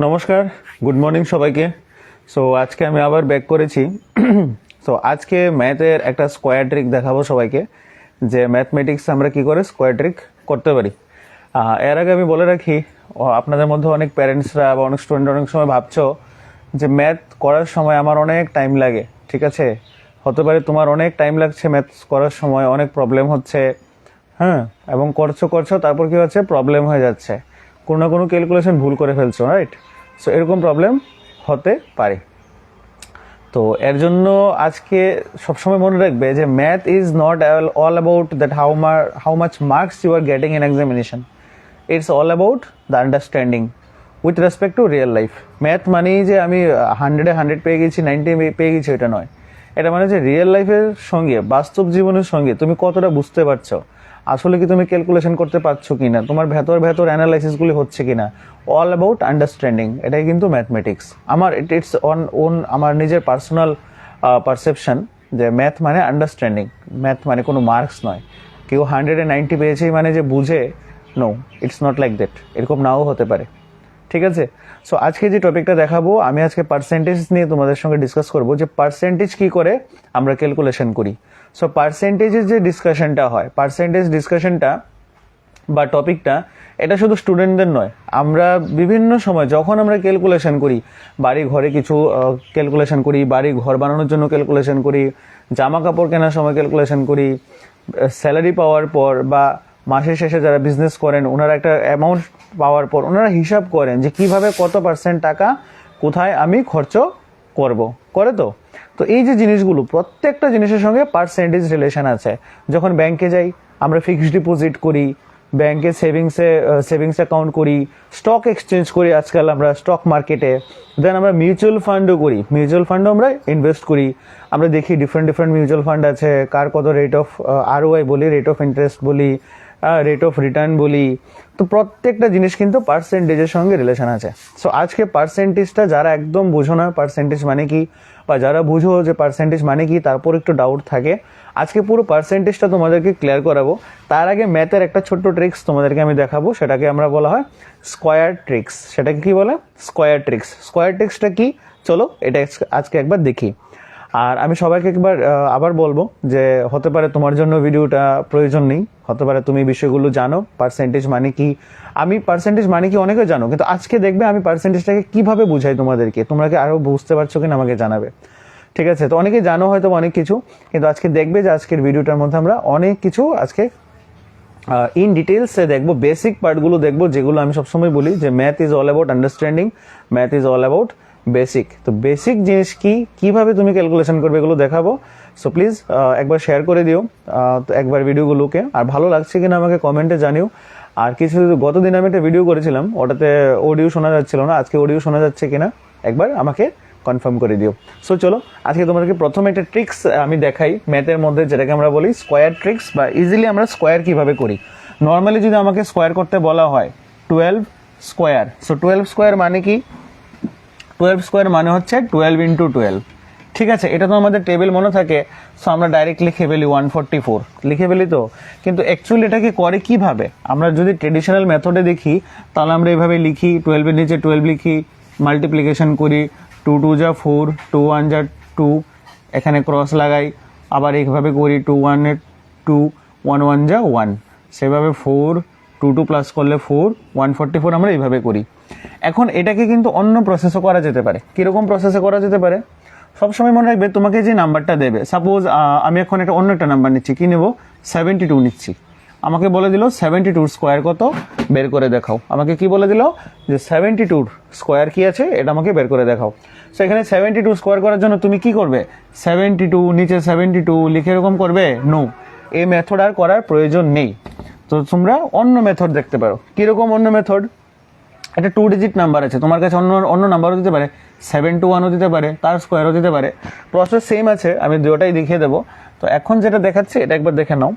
নমস্কার, good morning সবাইকে। So আজকে আমি আবার ব্যাক করেছি। সো আজকে ম্যাথের একটা স্কোয়ার ট্রিক দেখাবো সবাইকে, যে ম্যাথমেটিক্স আমরা কি করে স্কোয়ার ট্রিক করতে পারি। এর আগে আমি বলে রাখি, আপনাদের মধ্যে অনেক প্যারেন্টসরা বা অনেক স্টুডেন্ট অনেক সময় ভাবছো যে ম্যাথ করার সময় আমার অনেক টাইম লাগে। ঠিক আছে, হতে পারে তোমার অনেক টাইম লাগছে ম্যাথ করার সময়, অনেক প্রবলেম হচ্ছে, হ্যাঁ, এবং করছো তারপর কি হচ্ছে, প্রবলেম হয়ে যাচ্ছে, কোনো না কোনো ক্যালকুলেশন ভুল করে ফেলছো, রাইট? সো এরকম প্রবলেম হতে পারে। তো এর জন্য আজকে সবসময় মনে রাখবে যে math is not all about that how much marks you are getting in examination. It's all about the understanding with respect to real life. Math মানেই যে আমি 100 পেয়ে গেছি, 90 পেয়ে গেছি, এটা নয়। এটা মানে যে রিয়েল লাইফের সঙ্গে, বাস্তব জীবনের সঙ্গে তুমি কতটা বুঝতে পারছো, আসলে কি তুমি ক্যালকুলেশন করতে পারছো কিনা, তোমার ভেতর অ্যানালাইসিসগুলি হচ্ছে কিনা, অল অ্যাবাউট আন্ডারস্ট্যান্ডিং। এটাই কিন্তু ম্যাথমেটিক্স। ইটস ওন আমার নিজের পার্সোনাল পারসেপশন যে ম্যাথ মানে আন্ডারস্ট্যান্ডিং, ম্যাথ মানে কোনো মার্কস নয়। কেউ 190 পেয়েছেই মানে যে বুঝে, no, it's not like that. এরকম নাও হতে পারে। ঠিক আছে, সো আজকে যে টপিকটা দেখাবো, আমি আজকে পার্সেন্টেজ নিয়ে তোমাদের সঙ্গে ডিসকাস করব, যে পার্সেন্টেজ কি করে আমরা ক্যালকুলেশন করি। সো পার্সেন্টেজের যে ডিসকাশনটা হয়, পার্সেন্টেজ ডিসকাশনটা বা টপিকটা, এটা শুধু স্টুডেন্টদের নয়, আমরা বিভিন্ন সময় যখন আমরা ক্যালকুলেশন করি, বাড়ি ঘরে কিছু ক্যালকুলেশন করি, বাড়ি ঘর বানানোর জন্য ক্যালকুলেশন করি, জামা কাপড় কেনার সময় ক্যালকুলেশন করি, স্যালারি পাওয়ার পর বা মাসের শেষে যারা বিজনেস করেন ওনারা একটা অ্যামাউন্ট পাওয়ার পর ওনারা হিসাব করেন যে কিভাবে কত পার্সেন্ট টাকা কোথায় আমি খরচ করব, করে তো। তো এই যে জিনিসগুলো, প্রত্যেকটা জিনিসের সঙ্গে পার্সেন্টেজ রিলেশন আছে। যখন ব্যাংকে যাই আমরা ফিক্সড ডিপোজিট করি, ব্যাংকে সেভিংস অ্যাকাউন্ট করি, স্টক এক্সচেঞ্জ করি, আজকাল আমরা স্টক মার্কেটে, দেন আমরা মিউচুয়াল ফান্ডও করি, মিউচুয়াল ফান্ডও আমরা ইনভেস্ট করি। আমরা দেখি ডিফারেন্ট মিউচুয়াল ফান্ড আছে, কার কত রেট অফ ROI বলি, রেট অফ ইন্টারেস্ট বলি, রেট অফ রিটার্ন বলি। তো প্রত্যেকটা জিনিস কিন্তু পার্সেন্টেজের সঙ্গে রিলেশন আছে। সো আজকে পার্সেন্টেজটা যারা একদম বুঝো না পার্সেন্টেজ মানে কি, বা যারা বুঝো যে পার্সেন্টেজ মানে কি তারপর একটু ডাউট থাকে, আজকে পুরো পার্সেন্টেজটা তোমাদেরকে ক্লিয়ার করাবো। তার আগে ম্যাথের একটা ছোট্ট ট্রিক্স তোমাদেরকে আমি দেখাবো, সেটাকে আমরা বলা হয় স্কোয়ার ট্রিক্স। সেটাকে কি বলে? Square tricks. স্কোয়ার ট্রিক্সটা কি, চলো এটা আজকে একবার দেখি। আর আমি সবাইকে একবার আবার বলবো যে হতে পারে তোমার জন্য ভিডিওটা প্রয়োজন নেই, হতে পারে তুমি বিষয়গুলো জানো, পার্সেন্টেজ মানে কি, আমি পার্সেন্টেজ মানে কি অনেকে জানো, কিন্তু আজকে দেখবে আমি পার্সেন্টেজটাকে কিভাবে বুঝাই তোমাদেরকে, তোমরা কি আরো বুঝতে পারছো কিনা আমাকে জানাবে। ঠিক আছে, তো অনেকে জানো হয়তো অনেক কিছু, কিন্তু আজকে দেখবে যে আজকের ভিডিওটার মধ্যে আমরা অনেক কিছু আজকে ইন ডিটেলসে দেখবো, বেসিক পার্টগুলো দেখবো, যেগুলো আমি সবসময় বলি যে math is all about understanding, math is all about basic. তো বেসিক জিনিস কি, কিভাবে তুমি ক্যালকুলেশন করবে, এগুলো দেখাবো। সো প্লিজ একবার শেয়ার করে দিও তো একবার ভিডিওগুলোকে, আর ভালো লাগছে কিনা আমাকে কমেন্টে জানিও। আর কিছু গতদিন আমি একটা ভিডিও করেছিলাম, ওটাতে অডিও শোনা যাচ্ছিল না, আজকে অডিও শোনা যাচ্ছে কিনা একবার আমাকে কনফার্ম করে দিও। সো চলো আজকে তোমাদেরকে প্রথমে একটা ট্রিক্স আমি দেখাই ম্যাথের মধ্যে, যেটাকে আমরা বলি স্কোয়ার ট্রিক্স, বা ইজিলি আমরা স্কোয়ার কিভাবে করি। নর্মালি যদি আমাকে স্কোয়ার করতে বলা হয় 12 স্কোয়ার, সো 12 স্কোয়ার মানে কি, 12 স্কোয়ার মানে হচ্ছে 12 ইন্টু 12। ঠিক আছে, এটা তো আমাদের টেবিল মনে থাকে, সো আমরা ডাইরেক্ট লিখে ফেলি 144 লিখে ফেলি। তো কিন্তু অ্যাকচুয়ালি এটাকে করে কিভাবে, আমরা যদি ট্রেডিশনাল মেথডে দেখি তাহলে আমরা এইভাবে লিখি, 12 এর নিচে 12 লিখি, মাল্টিপ্লিকেশন করি, 2 2 যা 4, 2 1 যা 2, এখানে ক্রস লাগাই, আবার এইভাবে করি, 2 1 এর 2, 1 1 যা 1, সেভাবে 4 2 2 প্লাস করলে 4, 144 আমরা এইভাবে করি। এখন এটাকে কিন্তু অন্য প্রসেসও করা যেতে পারে। কিরকম প্রসেসে করা যেতে পারে, সবসময় মনে রাখবে তোমাকে যে নাম্বারটা দেবে, সাপোজ আমি এখন অন্য একটা নাম্বার নিচ্ছি, কি নেব, 72 নিচ্ছি। আমাকে বলে দিল 72 স্কোয়ার কত, বের করে দেখাও। আমাকে কি বলে দিল যে 72 স্কোয়ার কি আছে, এটা আমাকে বের করে দেখাও। সো এখানে 72 স্কোয়ার করার জন্য তুমি কি করবে, 72 নিচে 72 লিখে এরকম করবে? নো, এই মেথড আর করার প্রয়োজন নেই। তো তোমরা অন্য মেথড দেখতে পারো। কিরকম অন্য মেথড, একটা 2 ডিজিট নাম্বার আছে তোমার কাছে, অন্য নাম্বারও দিতে পারে, 721ও দিতে পারে, তার স্কোয়ারও দিতে পারে, প্রসেস সেম আছে, আমি দুটোটাই দেখিয়ে দেবো। তো এখন যেটা দেখাচ্ছি এটা একবার দেখে নাও,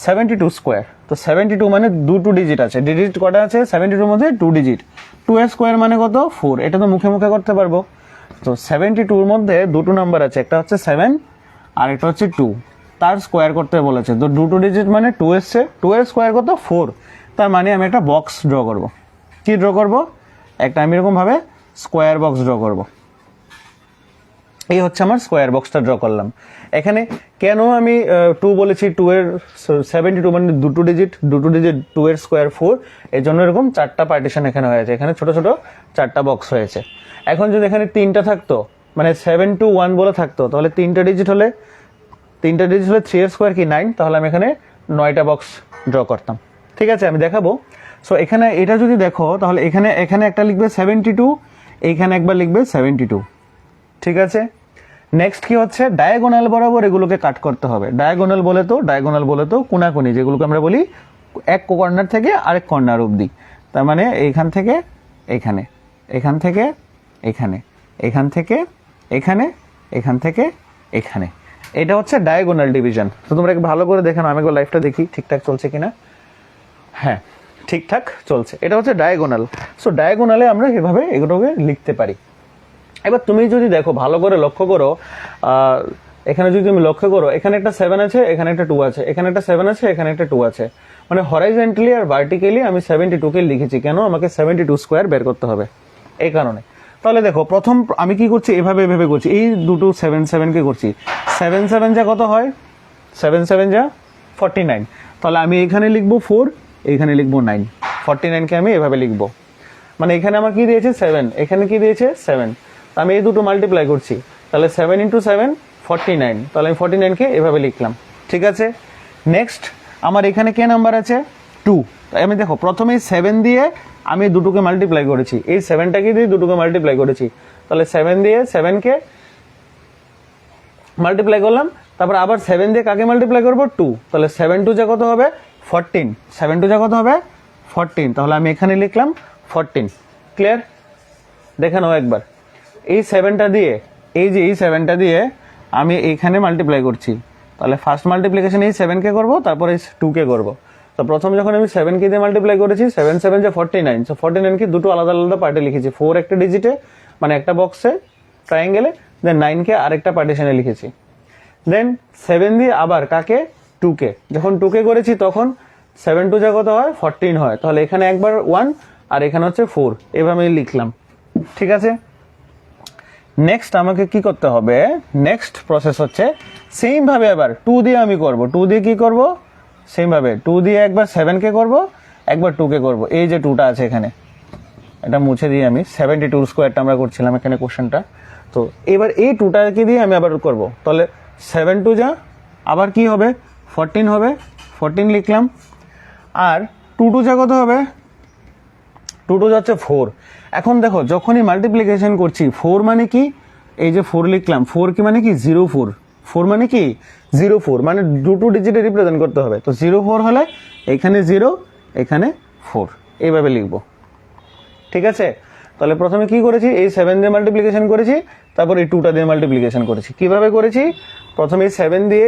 72 স্কোয়ার। তো 72 মানে 2 ডিজিট আছে, ডিজিট কটা আছে 72 এর মধ্যে, 2 ডিজিট। 2 এর স্কোয়ার মানে কত, 4, এটা তো মুখে মুখে করতে পারবো। তো 72 এর মধ্যে দুটো নাম্বার আছে, একটা হচ্ছে 7 আর একটা হচ্ছে 2, তার স্কোয়ার করতে বলেছে। তো 2 ডিজিট মানে 2 এসছে, 2 এর স্কোয়ার কত, 4, তার মানে আমি একটা বক্স ড্র করব। কি ড্র করব, একটা আমি এরকম ভাবে স্কোয়ার বক্স ড্র করব। এই হচ্ছে আমার স্কোয়ার বক্সটা ড্র করলাম। এখানে কেন আমি 2 বলেছি, 2 এর 72 মানে দুটো ডিজিট 2 এর স্কোয়ার 4, এই জন্য এরকম 4টা পার্টিশন এখানে হয়েছে, এখানে ছোট ছোট 4টা বক্স হয়েছে। এখন যদি এখানে 3টা থাকতো, মানে 7 2 1 বলে থাকতো, তাহলে 3টা ডিজিট হলে 3 এর স্কোয়ার কি 9, তাহলে আমি এখানে 9টা বক্স ড্র করতাম। ঠিক আছে, আমি দেখাবো। সো এখানে এটা যদি দেখো, তাহলে এখানে একটা লিখবে 72, এইখানে একবার লিখবে 72। ঠিক আছে, নেক্সট কি হচ্ছে, ডায়াগোনাল বরাবর এগুলোকে কাট করতে হবে। ডায়াগোনাল বলে তো কোনাকুনি, যেগুলোকে আমরা বলি এক কর্নার থেকে আরেক কর্নার অবধি। তার মানে এইখান থেকে এখানে, এখান থেকে এখানে, এখান থেকে এখানে, এখান থেকে এখানে, এটা হচ্ছে ডায়াগোনাল ডিভিশন। তো তোমরা ভালো করে দেখে নাও, আমি একবার লাইফটা দেখি ঠিকঠাক চলছে কিনা। হ্যাঁ, ঠিকঠাক চলছে। এটা হচ্ছে ডায়াগোনাল। সো ডায়াগোনালে আমরা এভাবে এগুলোকে লিখতে পারি। এবার তুমি যদি দেখো, ভালো করে লক্ষ্য করো, এখানে যদি তুমি লক্ষ্য করো, এখানে একটা 7 আছে, এখানে একটা 2 আছে, এখানে একটা 7 আছে, এখানে একটা 2 আছে, মানে হরাইজন্টালি আর ভার্টিক্যালি আমি 72 লিখেছি। কেন? আমাকে 72 স্কোয়ার বের করতে হবে, এই কারণে। তাহলে দেখো, প্রথম আমি কি করছি, এভাবে করছি, এই দুটো 7 কে করছি। 7 যা কত হয়, 7 যা 49। তাহলে আমি এখানে লিখবো 4, এইখানে লিখবো 9, 49 কে আমি এভাবে লিখবো। মানে এখানে আমার কি দিয়েছে 7, এখানে কি দিয়েছে 7, আমি এই দুটো মাল্টিপ্লাই করছি, তাহলে 7 × 7 49, তাহলে আমি 49 কে এভাবে লিখলাম। ঠিক আছে, নেক্সট আমার এখানে কে নাম্বার আছে 2। তাই আমি দেখো, প্রথমে 7 দিয়ে আমি দুটোকে মাল্টিপ্লাই করেছি, এই 7টাকে দিয়ে দুটোকে মাল্টিপ্লাই করেছি, তাহলে 7 দিয়ে 7 কে মাল্টিপ্লাই করলাম, তারপর আবার 7 দিয়ে কাকে মাল্টিপ্লাই করবো 2, তাহলে 7 2 যা কত হবে 14, 7 2 যা কত হবে 14, তাহলে আমি এখানে লিখলাম 14। ক্লিয়ার? দেখে নাও একবার, এই 7টা দিয়ে, এই যে এই 7টা দিয়ে আমি এইখানে মাল্টিপ্লাই করছি, তাহলে ফার্স্ট মাল্টিপ্লিকেশন এই 7 কে করবো, তারপরে 2 কে করবো। তো প্রথম যখন আমি 7 কে দিয়ে মাল্টিপ্লাই করেছি, 7 7 যা 49, তো 49 কে দুটো আলাদা আলাদা পার্টে লিখেছি, 4 একটা ডিজিটে মানে একটা বক্সে ট্রায়াঙ্গেলে, দেন 9 কে আরেকটা পার্টিশনে লিখেছি। দেন 7 দিয়ে আবার কাকে 2 কে, যখন 2 কে করেছি তখন 7 2 যা কত হয় 14 হয়, তাহলে এখানে একবার 1 আর এখানে হচ্ছে 4, এভাবে লিখলাম। ঠিক আছে, নেক্সট আমাকে কি করতে হবে, নেক্সট প্রসেস হচ্ছে সেম ভাবে আবার 2 দিয়ে আমি করব। 2 দিয়ে কি করব, সেম ভাবে 2 দিয়ে একবার 7 কে করব, একবার 2 কে করব। এই যে 2টা আছে এখানে, এটা মুছে দিয়ে আমি 72 স্কোয়ারটা আমরা করছিলাম এখানে কোশ্চেনটা। তো এবার এই 2টাকে দিয়ে আমি আবার করব, তাহলে 7 2 যা আবার কি হবে 14 হবে, 14 লিখলাম। আর 2 2 যা কত হবে, 2 2 যাচ্ছে 4। এখন দেখো, যখনই মাল্টিপ্লিকেশন করছি 4 মানে কি, এই যে 4 লিখলাম, 4 কি মানে কি 04, 4 মানে কি 04, মানে দুটো ডিজিটে রিপ্রেজেন্ট করতে হবে। তো 04 হলে এখানে 0, এখানে 4, এইভাবে লিখবো। ঠিক আছে, তাহলে প্রথমে কি করেছি, এই 7 দিয়ে মাল্টিপ্লিকেশন করেছি, তারপর এই 2টা দিয়ে মাল্টিপ্লিকেশন করেছি। কিভাবে করেছি, প্রথমে এই 7 দিয়ে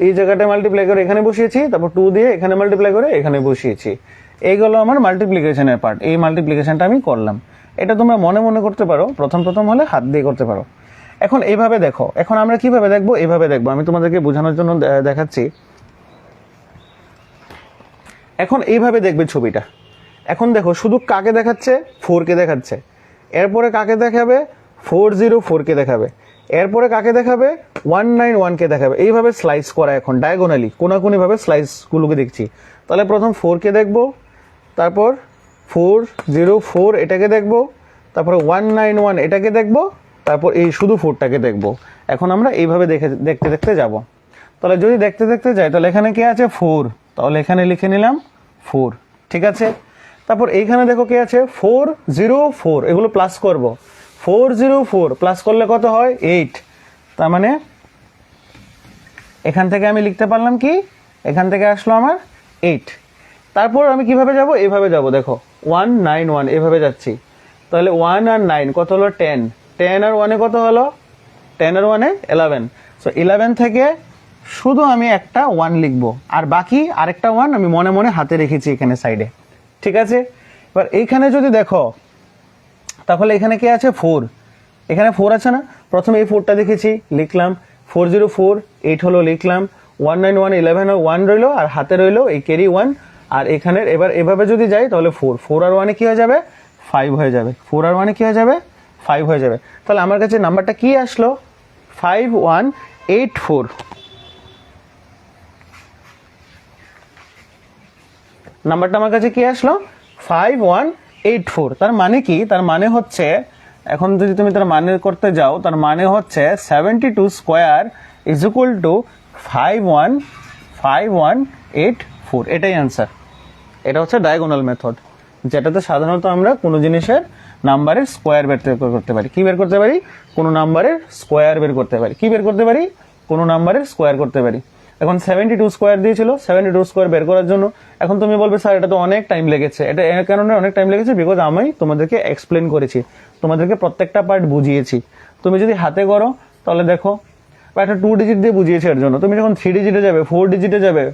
এই জায়গাটায় মাল্টিপ্লাই করে এখানে বসিয়েছি, তারপর 2 দিয়ে এখানে মাল্টিপ্লাই করে এখানে বসিয়েছি। এইগুলো আমার মাল্টিপ্লিকেশনের পার্ট, এই মাল্টিপ্লিকেশনটা আমি করলাম। এটা তোমরা মনে মনে করতে পারো, প্রথম হলে হাত দিয়ে করতে পারো। এখন এইভাবে দেখো, এখন আমরা কিভাবে দেখবো, এইভাবে দেখবো, আমি তোমাদেরকে বোঝানোর জন্য দেখাচ্ছি। এখন এইভাবে দেখবে ছবিটা। এখন দেখো, শুধু কাকে দেখাচ্ছে 4 কে দেখাচ্ছে, এরপরে কাকে দেখাবে 404 কে দেখাবে, এরপরে কাকে দেখাবে 191 কে দেখাবে। এইভাবে স্লাইস করা, এখন ডায়াগোনালি কোনাকুনি ভাবে স্লাইসগুলোকে দেখছি। তাহলে প্রথম 4 কে দেখবো, তারপর 404 এটাকে দেখবো, তারপরে 191 এটাকে দেখবো, তারপর এই শুধু 4টাকে দেখবো। এখন আমরা এইভাবে দেখতে দেখতে যাব। তাহলে যদি দেখতে দেখতে যাই, তাহলে এখানে কে আছে 4, তাহলে এখানে লিখে নিলাম 4। ঠিক আছে, তারপর এইখানে দেখো কে আছে 404, এগুলো প্লাস করব। 404 প্লাস করলে কত হয় 8, তার মানে এখান থেকে আমি লিখতে পারলাম কি, এখান থেকে আসলো আমার 8। তারপর আমি কিভাবে যাব, এইভাবে যাব, দেখো 191 এভাবে যাচ্ছি, তাহলে 1 আর 9 কত হলো 10, 10 আর 1 কত হলো, 10 আর 1 11। সো 11 থেকে শুধু আমি একটা 1 লিখবো, আর বাকি আরেকটা 1 আমি মনে মনে হাতে রেখেছি এখানে সাইডে। ঠিক আছে, এবার এইখানে যদি দেখো, তাহলে এখানে কে আছে 4, এখানে 4 আছে না, প্রথমে এই 4টা দেখেছি, লিখলাম 404, 8 হলো লিখলাম, 191 11 আর 1 রইলো, আর হাতে রইলো এই ক্যারি 1। আর এখানে এবার এভাবে যদি যাই, তাহলে 4 আর 1 কি হয়ে যাবে 5 হয়ে যাবে, 4 আর 1 কি হয়ে যাবে 5 হয়ে যাবে। তাহলে আমার কাছে নাম্বারটা কি আসলো? 5184। নাম্বারটা আমার কাছে কি আসলো? 5184। তার মানে কি? তার মানে হচ্ছে, এখন যদি তুমি তার মানে করতে যাও, তার মানে হচ্ছে 72 স্কোয়ার ইজ ইকুয়াল টু 515184। এটাই অ্যান্সার। এটা হচ্ছে ডায়াগোনাল মেথড, যেটাতে সাধারণত আমরা কোনো জিনিসের নাম্বারের স্কোয়ার বের করতে পারি। কি বের করতে পারি? কোনো নাম্বারের স্কোয়ার বের করতে পারি। কি বের করতে পারি? কোনো নাম্বারের স্কোয়ার করতে পারি। এখন 72 স্কোয়ার দিয়েছিল, 72 স্কোয়ার বের করার জন্য। এখন তুমি বলবে স্যার এটা তো অনেক টাইম লেগেছে। এটা এর কারণে অনেক টাইম লেগেছে বিকজ আমি তোমাদেরকে এক্সপ্লেন করেছি, তোমাদেরকে প্রত্যেকটা পার্ট বুঝিয়েছি। তুমি যদি হাতে করো তাহলে দেখো, বা একটা 2 ডিজিট দিয়ে বুঝিয়েছি। এর জন্য তুমি যখন 3 ডিজিটে যাবে, 4 ডিজিটে যাবে,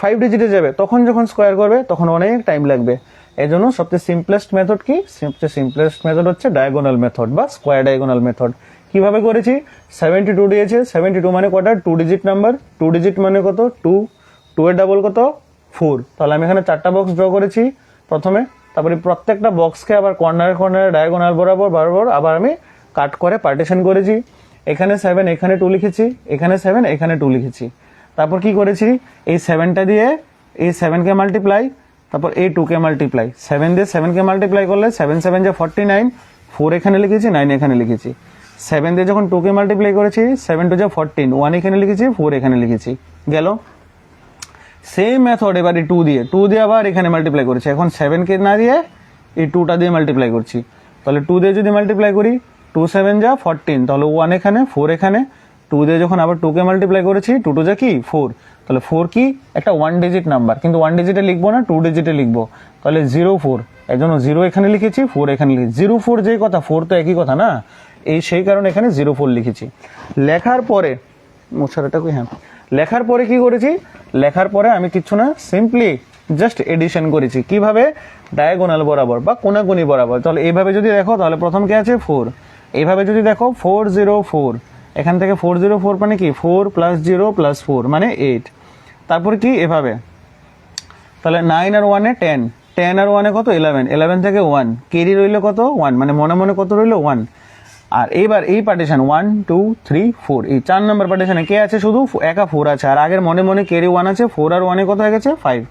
5 ডিজিটে যাবে, তখন যখন স্কোয়ার করবে তখন অনেক টাইম লাগবে। এই জন্য সবচেয়ে সিম্পলেস্ট মেথড কি? সবচেয়ে সিম্পলেস্ট মেথড হচ্ছে ডায়াগোনাল মেথড বা স্কোয়ার ডায়াগোনাল মেথড। কিভাবে করেছি? 72 দিয়েছে, 72 মানে কটা? 2 ডিজিট নাম্বার। 2 ডিজিট মানে কত? 2। 2 এর ডাবল কত? 4। তাহলে আমি এখানে 4টা বক্স ড্র করেছি প্রথমে। তারপরে প্রত্যেকটা বক্সকে আবার কর্নারে কর্নারে ডায়াগোনাল বরাবর আবার আমি কাট করে পার্টিশন করেছি। এখানে 7, এখানে 2 লিখেছি, এখানে 7, এখানে 2 লিখেছি। তারপর কি করেছি? এই 7টা দিয়ে এই 7কে মাল্টিপ্লাই, তারপর এই 2কে মাল্টিপ্লাই। 7 দিয়ে 7কে মাল্টিপ্লাই করলে 7 7 যা 49, 4 এখানে লিখেছি, 9 এখানে লিখেছি। 7 দিয়ে যখন 2কে মাল্টিপ্লাই করেছি, 7 2 যা 14, 1 এখানে লিখেছি, 4 এখানে লিখেছি। গেল। সেম মেথড এবার 2 দিয়ে আবার এখানে মাল্টিপ্লাই করেছি। এখন 7কে না দিয়ে এই 2টা দিয়ে মাল্টিপ্লাই করছি। তাহলে 2 দিয়ে যদি মাল্টিপ্লাই করি, 2 7 যা 14, তাহলে 1 এখানে, 4 এখানে। 2 দিয়ে যখন আবার 2কে মাল্টিপ্লাই করেছি, 2 2 যা কি 4, তাহলে 4 কি? একটা 1 ডিজিট নাম্বার, কিন্তু 1 ডিজিটে লিখবো না, 2 ডিজিটে লিখবো। তাহলে 04, এর জন্য 0 এখানে লিখেছি, 4 এখানে লিখেছি। 04 যেই কথা, 4 তো একই কথা না, সেই কারণে এখানে 04 লিখেছি। লেখার পরে মোছারাটা কই? হ্যাঁ, লেখার পরে কি করেছি? লেখার পরে আমি কিছু না, সিম্পলি জাস্ট এডিশন করেছি। কিভাবে? ডায়াগোনাল বরাবর বা কোনাকুনি বরাবর। তাহলে এইভাবে যদি দেখো, তাহলে প্রথম কি আছে? 4। এইভাবে যদি দেখো 404, এখান থেকে 404 মানে কি? 4 + 0 + 4 মানে 8। তারপর কি? এভাবে, তাহলে 9 আর 1 এ 10, 10 আর 1 এ কত? 11, 11 থেকে 1 কেরি রইল কত? 1, মানে মনে মনে কত রইল? 1। আর এইবার এই পার্টিশন 1 2 3 4, এই 4 নম্বর পার্টিশনে কে আছে? শুধু একা 4 আছে, আর আগের মনে মনে কেরি 1 আছে। 4 আর 1 এ কত হয়ে গেছে? 5।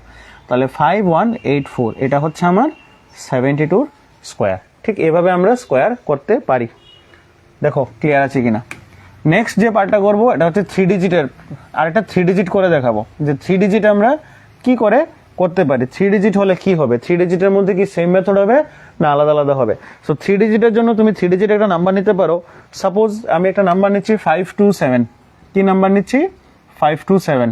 তাহলে 5184, এটা হচ্ছে আমার 72 স্কোয়ার। ঠিক এভাবে আমরা স্কোয়ার করতে পারি। দেখো ক্লিয়ার আছে কিনা। নেক্সট যে পার্টটা করবো, এটা হচ্ছে 3 ডিজিটের। আর একটা 3 ডিজিট করে দেখাবো যে 3 ডিজিট আমরা কি করে করতে পারি। 3 ডিজিট হলে কি হবে? 3 ডিজিটের মধ্যে কি সেম মেথড হবে না আলাদা আলাদা হবে? সো 3 ডিজিটের জন্য তুমি 3 ডিজিট একটা নাম্বার নিতে পারো। সাপোজ আমি একটা নাম্বার নিচ্ছি 527। কি নাম্বার নিচ্ছি? 527।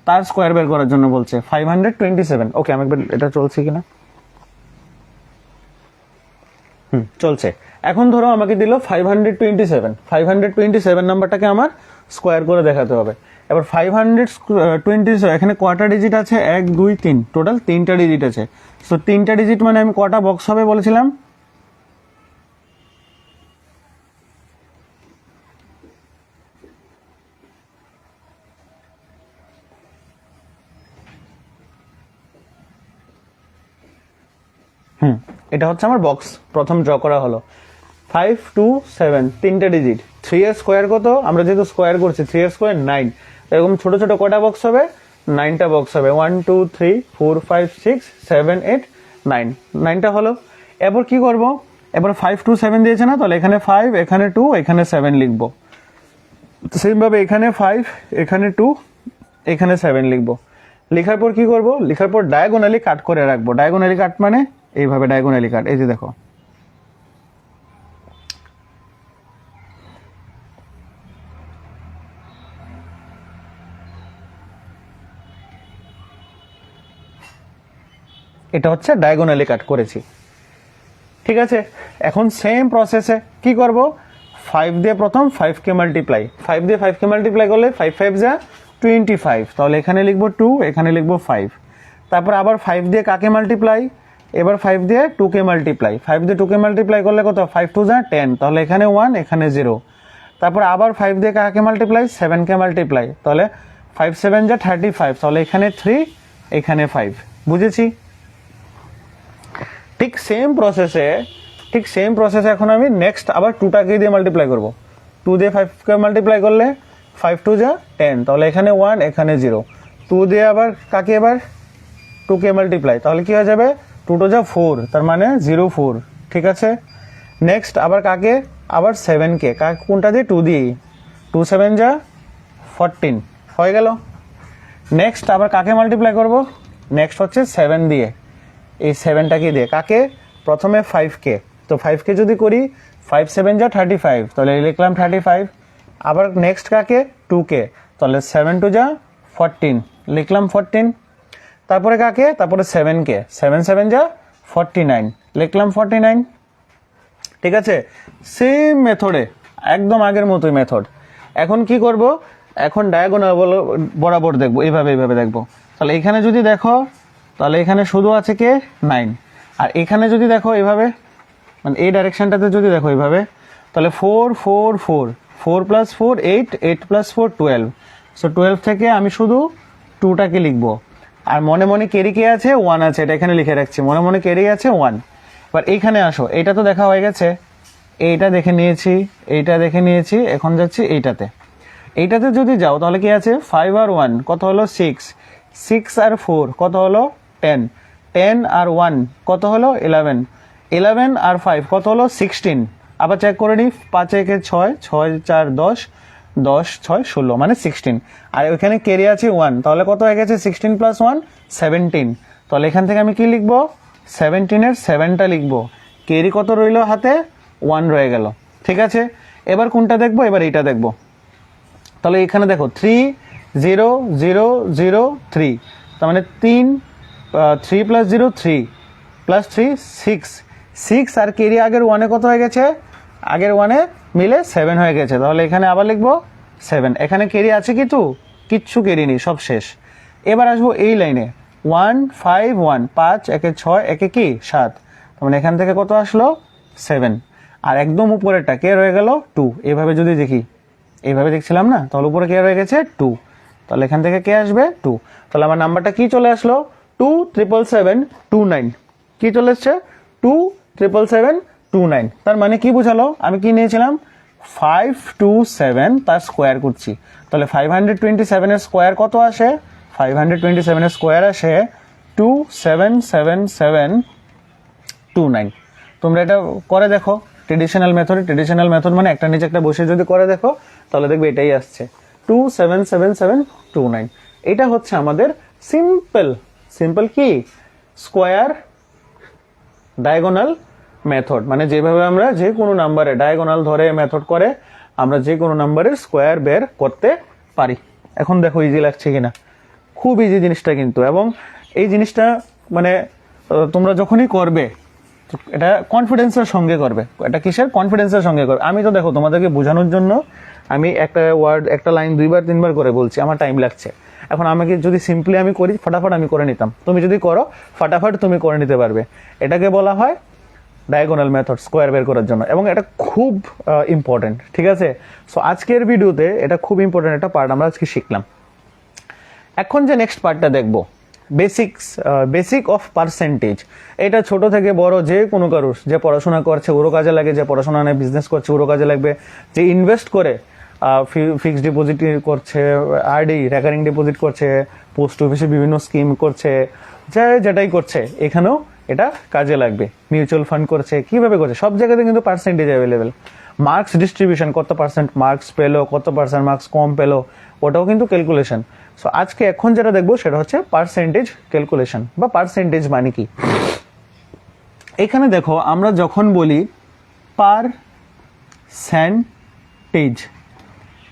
তার স্কোয়ার বের করার জন্য বলছে 527। ওকে, আমি একবার এটা চলছে কিনা, চলছে। এখন ধরো আমাকে দিল 527। 527 নাম্বারটাকে আমার স্কোয়ার করে দেখাতে হবে। এবার 527, এখানে কটা ডিজিট আছে? 1 2 3, টোটাল 3টা ডিজিট আছে। সো 3টা ডিজিট মানে আমি কটা বক্স হবে বলেছিলাম? এটা হচ্ছে আমার বক্স প্রথম ড্র করা হলো। 5 2 7, 3টে ডিজিট। 3 এর স্কোয়ার কত? আমরা যেহেতু স্কোয়ার করছি, 3 এর স্কোয়ার 9। এরকম ছোট ছোট কটা বক্স হবে? 9টা বক্স হবে। 1 2 3 4 5 6 7 8 9, 9টা হলো। এরপর কি করব? এবার 5 2 7 দিয়েছে না, তাহলে এখানে 5, এখানে 2, এখানে 7 লিখবো। সেম ভাবে এখানে 5, এখানে 2, এখানে 7 লিখবো। লেখার পর কি করব? লেখার পর ডায়াগোনালি কাট করে রাখবো। ডায়াগোনালি কাট মানে এইভাবে ডায়াগোনালি কাট। এই যে দেখো, এটা হচ্ছে ডায়াগোনালি কাট করেছি। ঠিক আছে, এখন সেম প্রসেসে কি করব? 5 দিয়ে প্রথম 5কে মাল্টিপ্লাই। 5 দিয়ে 5কে মাল্টিপ্লাই করলে 5 5 যা 25, তাহলে এখানে লিখবো 2, এখানে লিখবো 5। তারপর আবার 5 দিয়ে কাকে মাল্টিপ্লাই? এবার 5 দিয়ে 2কে মাল্টিপ্লাই। 5 দিয়ে 2কে মাল্টিপ্লাই করলে কত? 5 2 যা 10, তাহলে এখানে 1, এখানে 0। তারপর আবার 5 দিয়ে কাকে মাল্টিপ্লাই? 7কে মাল্টিপ্লাই, তাহলে 5 7 যা 35, তাহলে এখানে 3, এখানে 5। বুঝেছি? ঠিক সেম প্রসেসে ঠিক সেম প্রসেসে এখন আমি নেক্সট আবার 2টাকে দিয়ে মাল্টিপ্লাই করব। 2 দিয়ে 5কে মাল্টিপ্লাই করলে 5 2 যা 10, তাহলে এখানে 1 এখানে 0। 2 দিয়ে আবার কাকে এবার 2কে মাল্টিপ্লাই, তাহলে কি হয়ে যাবে 2 2 যা 4, তার মানে 0 4। ঠিক আছে, নেক্সট আবার কাকে, আবার 7কে, কোনটা দিয়ে 2 দিয়ে, 2 7 যা 14 হয়ে গেল। নেক্সট আবার কাকে মাল্টিপ্লাই করব, নেক্সট হচ্ছে 7 দিয়ে, এই 7টাকে দিয়ে কাকে, প্রথমে 5কে, তো 5কে যদি করি 5 7 যা 35, তাহলে লিখলাম 35। আবার নেক্সট কাকে 2কে, তাহলে 7 2 যা 14, লিখলাম 14। তারপরে কাকে, তারপরে 7কে, 7 7 যা 49, লিখলাম 49। ঠিক আছে, সেম মেথডে একদম আগের মতোই মেথড। এখন কি করব, এখন ডায়াগোনাল বরাবর দেখবো, এইভাবে দেখবো। তাহলে এখানে যদি দেখো, তাহলে এখানে শুধু আছে কে 9, আর এখানে যদি দেখো এইভাবে, মানে এই ডাইরেকশনটাতে যদি দেখো এইভাবে, তাহলে 4 4 4 4 প্লাস 4 8 8 প্লাস 4 12। সো 12 থেকে আমি শুধু 2টাকে লিখবো, আর মনে মনে ক্যারি কে আছে 1 আছে, এটা এখানে লিখে রাখছি, মনে মনে ক্যারি আছে 1। এবার এইখানে আসো, এইটা তো দেখা হয়ে গেছে, এইটা দেখে নিয়েছি, এইটা দেখে নিয়েছি, এখন যাচ্ছি এইটাতে। এইটাতে যদি যাও তাহলে কি আছে 5 আর 1 কত হলো 6, 6 আর 4 কত হলো 10, 10 আর 1 কত হলো 11, 11 আর 5 কত হলো 16। আবার চেক করে নিই, 5 একে 6, 6 4 10, 10 6 16 মানে 16। আর ওইখানে ক্যারি আছে 1, তাহলে কত হয়ে গেছে 16 প্লাস 1 17। তাহলে এখান থেকে আমি কি লিখবো, 17 এর 7টা লিখবো, ক্যারি কত রইলো হাতে 1 রয়ে গেল। ঠিক আছে, এবার কোনটা দেখবো, এবার এইটা দেখবো। তাহলে এখানে দেখো 3 0 0 0 3, তার মানে 3 প্লাস 0 3 প্লাস 3 6, 6 আর ক্যারি আগের 1-এ কত হয়ে গেছে, আগের 1-এ মিলে 7 হয়ে গেছে। তাহলে এখানে আবার লিখবো 7। এখানে ক্যারি আছে কি কিচ্ছু ক্যারি নেই, সব শেষ। এবার আসবো এই লাইনে 1 5 1, 5 একে 6 একে কি 7, তার মানে এখান থেকে কত আসলো 7। আর একদম উপরেরটা কে রয়ে গেল 2। এভাবে যদি দেখি, এইভাবে দেখছিলাম না, তাহলে উপরে কে রয়ে গেছে 2, তাহলে এখান থেকে কে আসবে 2। তাহলে আমার নাম্বারটা কি চলে আসলো 2 7 7 2 9, কি চলে এসছে 2 7 7 2 9। তার মানে কি বুঝালো, আমি কি নিয়েছিলাম 5 2 7 তার স্কোয়ার করছি, তাহলে 527 এর স্কোয়ার কত আসে, 527 এর স্কোয়ার আসে 2 7 7 7 2 9। তোমরা এটা করে দেখো ট্রেডিশনাল মেথড মানে একটা নিচে একটা বসে যদি করে দেখো, তাহলে দেখবে এটাই আসছে 2 7 7 7 2 9। এটা হচ্ছে আমাদের সিম্পল কি স্কোয়ার ডায়াগোনাল মেথড, মানে যেভাবে আমরা যে কোনো নাম্বারে ডায়াগোনাল ধরে মেথড করে আমরা যে কোনো নাম্বারের স্কোয়ার বের করতে পারি। এখন দেখো ইজি লাগছে কিনা, খুব ইজি জিনিসটা কিন্তু। এবং এই জিনিসটা মানে তোমরা যখনই করবে এটা কনফিডেন্সের সঙ্গে করবে, এটা কিসের কনফিডেন্সের সঙ্গে করবে। আমি তো দেখো তোমাদেরকে বোঝানোর জন্য আমি একটা ওয়ার্ড একটা লাইন 2বার 3বার করে বলছি, আমার টাইম লাগছে। এখন আমাকে যদি সিম্পলি আমি করি ফটাফট আমি করে নিতাম, তুমি যদি করো ফটাফট তুমি করে নিতে পারবে। এটাকে বলা হয় ডায়াগোনাল মেথড স্কোয়ার বের করার জন্য, এবং এটা খুব ইম্পর্টেন্ট। ঠিক আছে, সো আজকের ভিডিওতে এটা খুব ইম্পর্টেন্ট একটা পার্ট আমরা আজকে শিখলাম। এখন যে নেক্সট পার্টটা দেখবো বেসিক অফ পার্সেন্টেজ। এটা ছোট থেকে বড় যে কোনো কারোর, যে পড়াশোনা করছে ওরও কাজে লাগে, যে পড়াশোনা নেই বিজনেস করছে ওরও কাজে লাগবে, যে ইনভেস্ট করে ফিক্সড ডিপোজিট করছে, আরডি রেকারিং ডিপোজিট করছে, পোস্ট অফিসে বিভিন্ন স্কিম করছে, যেটাই করছে এখানেও এটা কাজে লাগবে। মিউচুয়াল ফান্ড করছে, কিভাবে করছে, সব জায়গাতে কিন্তু পার্সেন্টেজ অ্যাভেলেবেল। মার্কস ডিস্ট্রিবিউশন, কত পার্সেন্ট মার্কস পেলো, কত পার্সেন্ট মার্কস কম পেলো, ওটাও কিন্তু ক্যালকুলেশন। সো আজকে এখন যেটা দেখবো সেটা হচ্ছে পার্সেন্টেজ ক্যালকুলেশন বা পার্সেন্টেজ মানে কি। এখানে দেখো আমরা যখন বলি পারসেন্টেজ,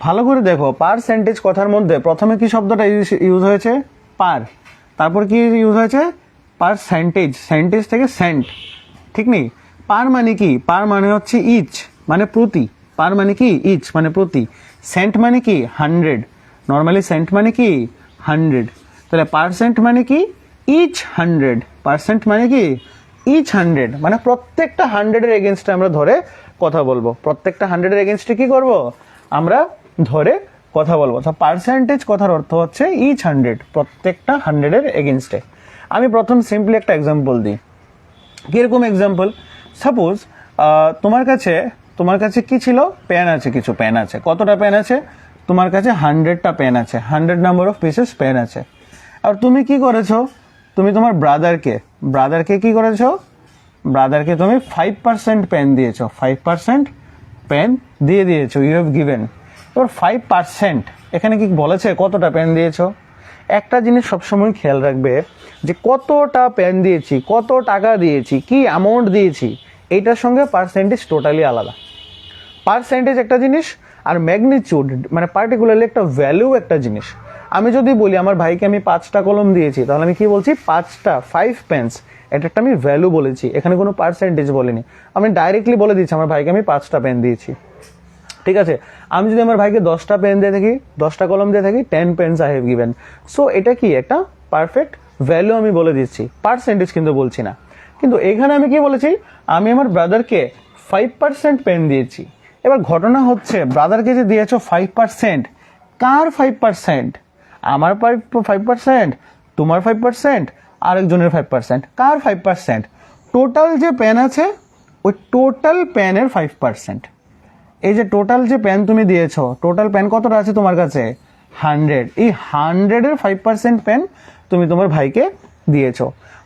ভালো করে দেখো পারসেন্টেজ কথার মধ্যে প্রথমে কি শব্দটা ইউজ হয়েছে পার, তারপর কি ইউজ হয়েছে পারসেন্টেজ, সেন্টেজ থেকে সেন্ট, ঠিক নেই। পার মানে কি, পার মানে হচ্ছে ইচ মানে প্রতি, পার মানে কি ইচ মানে প্রতি, সেন্ট মানে কি 100, নর্মালি সেন্ট মানে কি 100, তাহলে পার্সেন্ট মানে কি ইচ 100, পার্সেন্ট মানে কি ইচ 100, মানে প্রত্যেকটা 100-এর এগেনস্টে আমরা ধরে কথা বলবো, প্রত্যেকটা 100-এর এগেনস্টে কি করব আমরা ধরে কথা বলবো। তো পার্সেন্টেজ কথার অর্থ হচ্ছে ইচ 100, প্রত্যেকটা 100-এর এগেনস্টে। আমি প্রথম সিম্পলি একটা এক্সাম্পল দিই। কিরকম এক্সাম্পল, সাপোজ তোমার কাছে কি ছিল, পেন আছে, কিছু পেন আছে। কতটা পেন আছে তোমার কাছে? 100টা পেন আছে, 100 নাম্বার অফ পিসেস পেন আছে। আর তুমি কি করেছো, তুমি তোমার ব্রাদারকে কি করেছো, ব্রাদারকে তুমি 5% পেন দিয়েছো, 5% পেন দিয়ে দিয়েছো, ইউ হ্যাভ গিভেন। এবার 5% এখানে কি বলেছে কতটা পেন দিয়েছো? একটা জিনিস সবসময় খেয়াল রাখবে যে কতটা পেন দিয়েছি, কত টাকা দিয়েছি, কি অ্যামাউন্ট দিয়েছি, এইটার সঙ্গে পার্সেন্টেজ টোটালি আলাদা। পার্সেন্টেজ একটা জিনিস, আর ম্যাগনিটিউড মানে পার্টিকুলারলি একটা ভ্যালু একটা জিনিস। আমি যদি বলি আমার ভাইকে আমি 5টা কলম দিয়েছি, তাহলে আমি কি বলছি? 5 পেন্স, এটা একটা আমি ভ্যালু বলেছি, এখানে কোনো পার্সেন্টেজ বলিনি। আমি ডাইরেক্টলি বলে দিচ্ছি আমার ভাইকে আমি 5টা পেন দিয়েছি, ঠিক আছে। আমি যদি আমার ভাইকে 10টা পেন দিয়ে থাকি, 10টা কলম দিয়ে থাকি, 10 pens I have given. So এটা কি একটা পারফেক্ট ভ্যালু আমি বলে দিচ্ছি, পার্সেন্টেজ কিন্তু বলছি না। কিন্তু এখানে আমি কি বলেছি? আমি আমার ব্রাদারকে 5% পেন দিয়েছি। এবার ঘটনা হচ্ছে ব্রাদারকে যে দিয়েছো 5%, কার 5%? আমার 5%, তোমার 5%, আরেকজনের 5%, কার 5%? টোটাল যে পেন আছে ওই টোটাল পেনের 5%। এই যে টোটাল যে পেন তুমি দিয়েছো, টোটাল পেন কতটা আছে তোমার কাছে? 100। এই 100-এর 5% পেন তুমি তোমার ভাইকে দিয়েছো।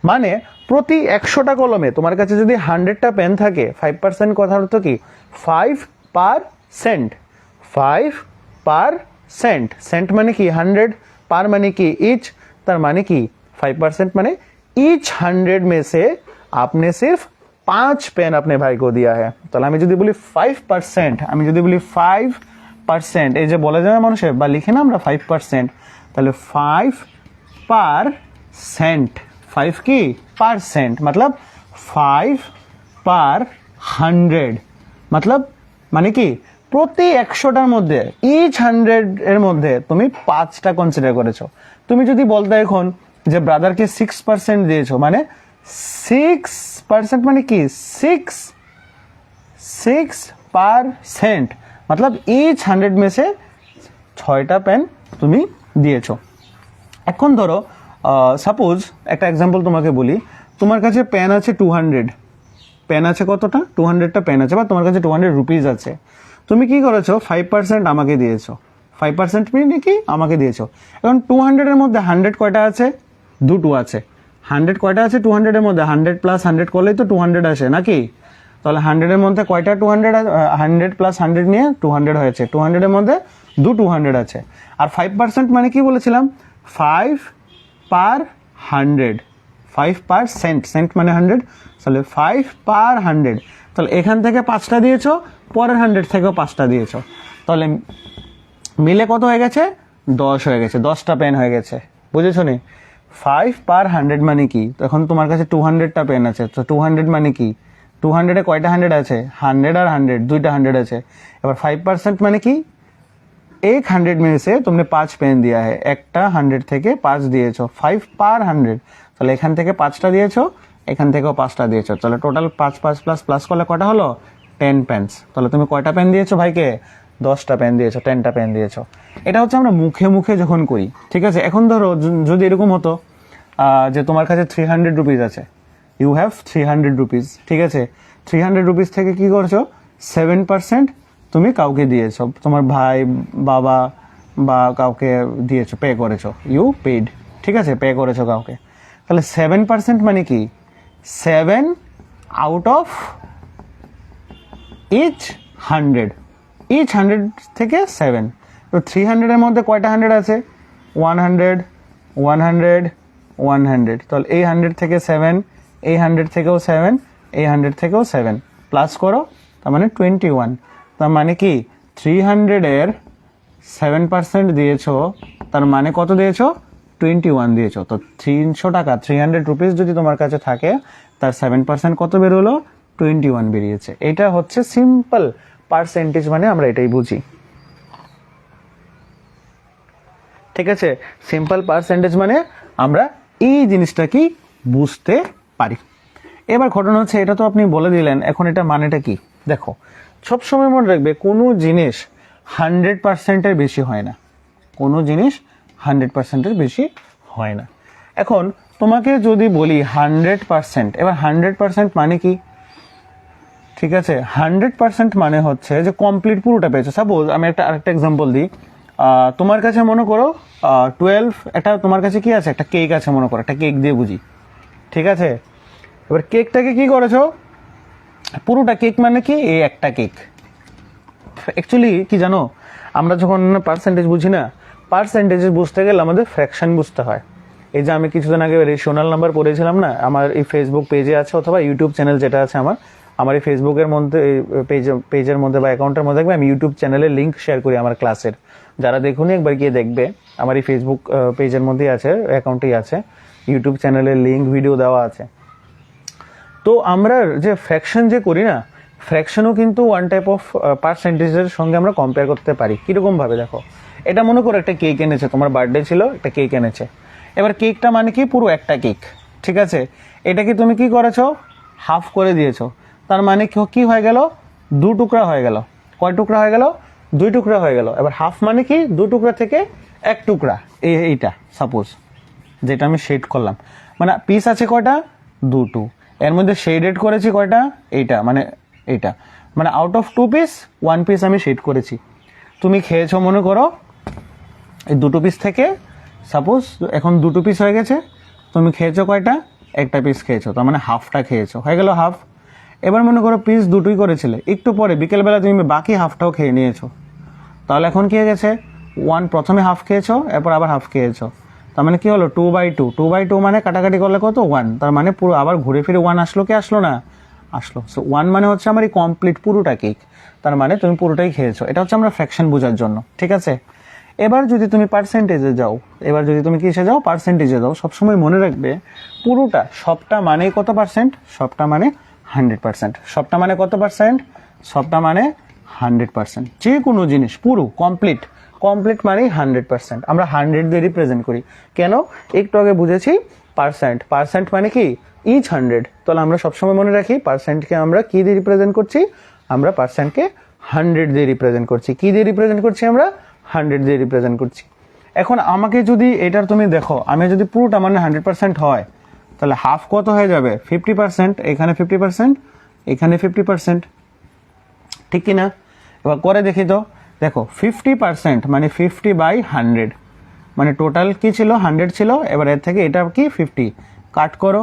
মানে প্রতি 100টা কলমে তোমার কাছে যদি 100টা পেন থাকে, 5% কথার অর্থ কি? 5%। 5%, সেন্ট মানে কি? 100, পার মানে কি? इच, তার মানে কি? 5% মানে इच 100 में से आपने सिर्फ 5 पेन अपने भाई को दिया है। তাহলে আমি যদি বলি 5%, আমি যদি বলি 5%, এই যে বলে যায় মানুষে বা লিখে না আমরা 5%, তাহলে 5%, 5 কি? परसेंट, मतलब 5 पर 100, मतलब মানে কি? প্রতি 100টার মধ্যে ইচ 100 এর মধ্যে তুমি 5টা কনসিডার করেছো। তুমি যদি বলতে এখন যে ব্রাদারকে 6% দিয়েছো, মানে 6% মানে কি? 6% मतलब ইচ 100 में से 6টা পেন তুমি দিয়েছো। এখন ধরো সাপোজ একটা এক্সাম্পল তোমাকে বলি, তোমার কাছে পেন আছে 200, পেন আছে কতটা? 200টা পেন আছে, বা তোমার কাছে 200 রুপিস আছে। তুমি কি করেছো? 5% আমাকে দিয়েছো, 5% মানে কি? আমাকে দিয়েছো। এখন 200-এর মধ্যে 100 কয়টা আছে? 2 আছে। 100 কয়টা আছে 200-এর মধ্যে? 100 প্লাস 100 করলেই তো 200 আসে নাকি? তাহলে 100-এর মধ্যে কয়টা 200? 100 প্লাস 100 নিয়ে 200 হয়েছে। 200-এর মধ্যে 200 আছে। আর 5% মানে কি বলেছিলাম? 5 पर 100, 5%, সেন্ট মানে 100, তাহলে 5 पर 100। তাহলে এখান থেকে 5টা দিয়েছো, পরের 100 থেকেও 5টা দিয়েছো, তাহলে মিলে কত হয়ে গেছে? 10 হয়ে গেছে, 10টা পেন হয়ে গেছে। বুঝেছো নি? 5 पर 100 মানে কি? এখন তোমার কাছে 200টা পেন আছে, তো 200 মানে কি? 200-এ কয়টা 100 আছে? 100 আর 100, দুইটা 100 আছে। এবার 5% মানে কি? 100 में से तुमने 5 पेन दिया है, একটা 100 থেকে 5 দিয়েছো, 5 पर 100, তাহলে এখান থেকে 5টা দিয়েছো, এখান থেকেও 5টা দিয়েছো, তাহলে টোটাল 5 5 প্লাস প্লাস করলে কয়টা হলো? 10 পেন্স। তাহলে তুমি কয়টা পেন দিয়েছো ভাইকে? 10টা পেন দিয়েছো, 10টা পেন দিয়েছো। এটা হচ্ছে আমরা মুখে মুখে যখন করি, ঠিক আছে। এখন ধরো যদি এরকম হতো যে তোমার কাছে 300 রুপিস আছে, ইউ হ্যাভ 300 রুপিস, ঠিক আছে। 300 রুপিস থেকে কি করছো? 7% তুমি কাউকে দিয়েছো, তোমার ভাই, বাবা বা কাউকে দিয়েছো, পে করেছো, ইউ পেড, ঠিক আছে, পে করেছো কাউকে। তাহলে 7% মানে কি? 7 আউট অফ ইচ 100, ইচ 100 থেকে 7। তো 300-এর মধ্যে কয়টা 100 আছে? 100, 100, 100, তাহলে এই 100 থেকে 7, এই 100 থেকেও 7, এই 100 থেকেও 7, প্লাস করো, তার মানে 21। তার মানে কি? 300-এর 7% দিয়েছো, তার মানে কত দিয়েছো? 21 দিয়েছো। তো 300 টাকা, 300 রুপিস যদি তোমার কাছে থাকে, তার 7% কত বেরোলো? 21 বেরিয়েছে। এটা হচ্ছে সিম্পল পার্সেন্টেজ, মানে আমরা এটাই বুঝি, ঠিক আছে। সিম্পল পার্সেন্টেজ মানে আমরা এই জিনিসটা কি বুঝতে পারি। এবার ঘটনা হচ্ছে, এটা তো আপনি বলে দিলেন, এখন এটা মানেটা কি? দেখো, সবসময় মনে রাখবে কোনো জিনিস 100%-এর বেশি হয় না, কোনো জিনিস 100%-এর বেশি হয় না। এখন তোমাকে যদি বলি 100%, এবার 100% মানে কি? ঠিক আছে। 100% মানে হচ্ছে যে কমপ্লিট পুরোটা পেয়েছো। সাপোজ আমি আরেকটা এক্সাম্পল দিই। তোমার কাছে মনে করো 12 একটা তোমার কাছে কি আছে, একটা কেক আছে মনে করো, একটা কেক দিয়ে বুঝি, ঠিক আছে। এবার কেকটাকে কি করেছো, পুরোটা কেক মানে কি, এই একটা কেক। অ্যাকচুয়ালি কি জানো, আমরা যখন পার্সেন্টেজ বুঝি না, পার্সেন্টেজ বুঝতে গেলে আমাদের ফ্র্যাকশন বুঝতে হয়। এই যে আমি কিছুদিন আগে রেশনাল নাম্বার পড়েছিলাম না, আমার এই ফেসবুক পেজে আছে অথবা ইউটিউব চ্যানেল যেটা আছে আমার এই ফেসবুকের মধ্যে পেজের মধ্যে বা অ্যাকাউন্টের মধ্যে দেখবে আমি ইউটিউব চ্যানেলের লিঙ্ক শেয়ার করি আমার ক্লাসের। যারা দেখুন একবার গিয়ে দেখবে, আমার এই ফেসবুক পেজের মধ্যেই আছে, অ্যাকাউন্টেই আছে, ইউটিউব চ্যানেলের লিঙ্ক ভিডিও দেওয়া আছে। তো আমরা যে ফ্র্যাকশন যে করি না, ফ্র্যাকশনও কিন্তু ওয়ান টাইপ অফ পার্সেন্টেজের সঙ্গে আমরা কম্পেয়ার করতে পারি। কীরকম ভাবে দেখো, এটা মনে করো একটা কেক এনেছে, তোমার বার্থডে ছিল, একটা কেক এনেছে। এবার কেকটা মানে কি, পুরো একটা কেক, ঠিক আছে। এটাকে তুমি কি করেছো, হাফ করে দিয়েছো। তার মানে কি হয়ে গেল, 2 টুকরা হয়ে গেল। কয় টুকরা হয়ে গেল, 2 টুকরা হয়ে গেল। এবার হাফ মানে কি, 2 টুকরা থেকে 1 টুকরা। এইটা সাপোজ যেটা আমি শেড করলাম, মানে পিস আছে কয়টা, 2 এর মধ্যে শেডেড করেছি কয়টা, এইটা মানে এইটা, মানে আউট অফ 2 পিস 1 পিস আমি শেড করেছি। তুমি খেয়েছো মনে করো এই 2 পিস থেকে, সাপোজ এখন 2 পিস হয়ে গেছে, তুমি খেয়েছো কয়টা, একটা পিস খেয়েছো, তার মানে হাফটা খেয়েছো, হয়ে গেল হাফ। এবার মনে করো পিস 2ই করেছিলে, একটু পরে বিকেলবেলা তুমি বাকি হাফটাও খেয়ে নিয়েছো, তাহলে এখন কি হয়ে গেছে, 1 প্রথমে হাফ খেয়েছো, এরপর আবার হাফ খেয়েছো, তার মানে কি হলো 2/2। 2/2 মানে কাটাকাটি করলে কত, 1। তার মানে পুরো আবার ঘুরে ফিরে 1 আসলো কি আসলো না, আসলো। সো 1 মানে হচ্ছে আমার এই কমপ্লিট পুরোটা কেক, তার মানে তুমি পুরোটাই খেয়েছো। এটা হচ্ছে আমরা ফ্র্যাকশন বোঝার জন্য, ঠিক আছে। এবার যদি তুমি পার্সেন্টেজে যাও, এবার যদি তুমি কিসে যাও, পার্সেন্টেজে যাও, সবসময় মনে রাখবে পুরোটা, সবটা মানে কত পার্সেন্ট, সবটা মানে 100%। সবটা মানে কত পার্সেন্ট, সবটা মানে 100%। যে কোনো জিনিস পুরো কমপ্লিট মানে 100%। আমরা 100 দিয়ে রিপ্রেজেন্ট করি কেন, একটু আগে বুঝেছি। পার্সেন্ট মানে কি, ইচ 100। তাহলে আমরা সবসময় মনে রাখি পার্সেন্টকে আমরা কি দিয়ে রিপ্রেজেন্ট করছি, আমরা পার্সেন্টকে 100 দিয়ে রিপ্রেজেন্ট করছি। কি দিয়ে রিপ্রেজেন্ট করছি আমরা, 100 দিয়ে রিপ্রেজেন্ট করছি। এখন আমাকে যদি এটার তুমি দেখো, আমি যদি পুরোটা মানে 100% হয়, তাহলে হাফ কত হয়ে যাবে, 50%। এখানে 50%, এখানে 50%, ঠিক কিনা। এবার করে দেখি তো, দেখো 50% মানে 50/100, মানে টোটাল কি ছিল, 100 ছিল। এবার এর থেকে এটা কি 50 কাট করো,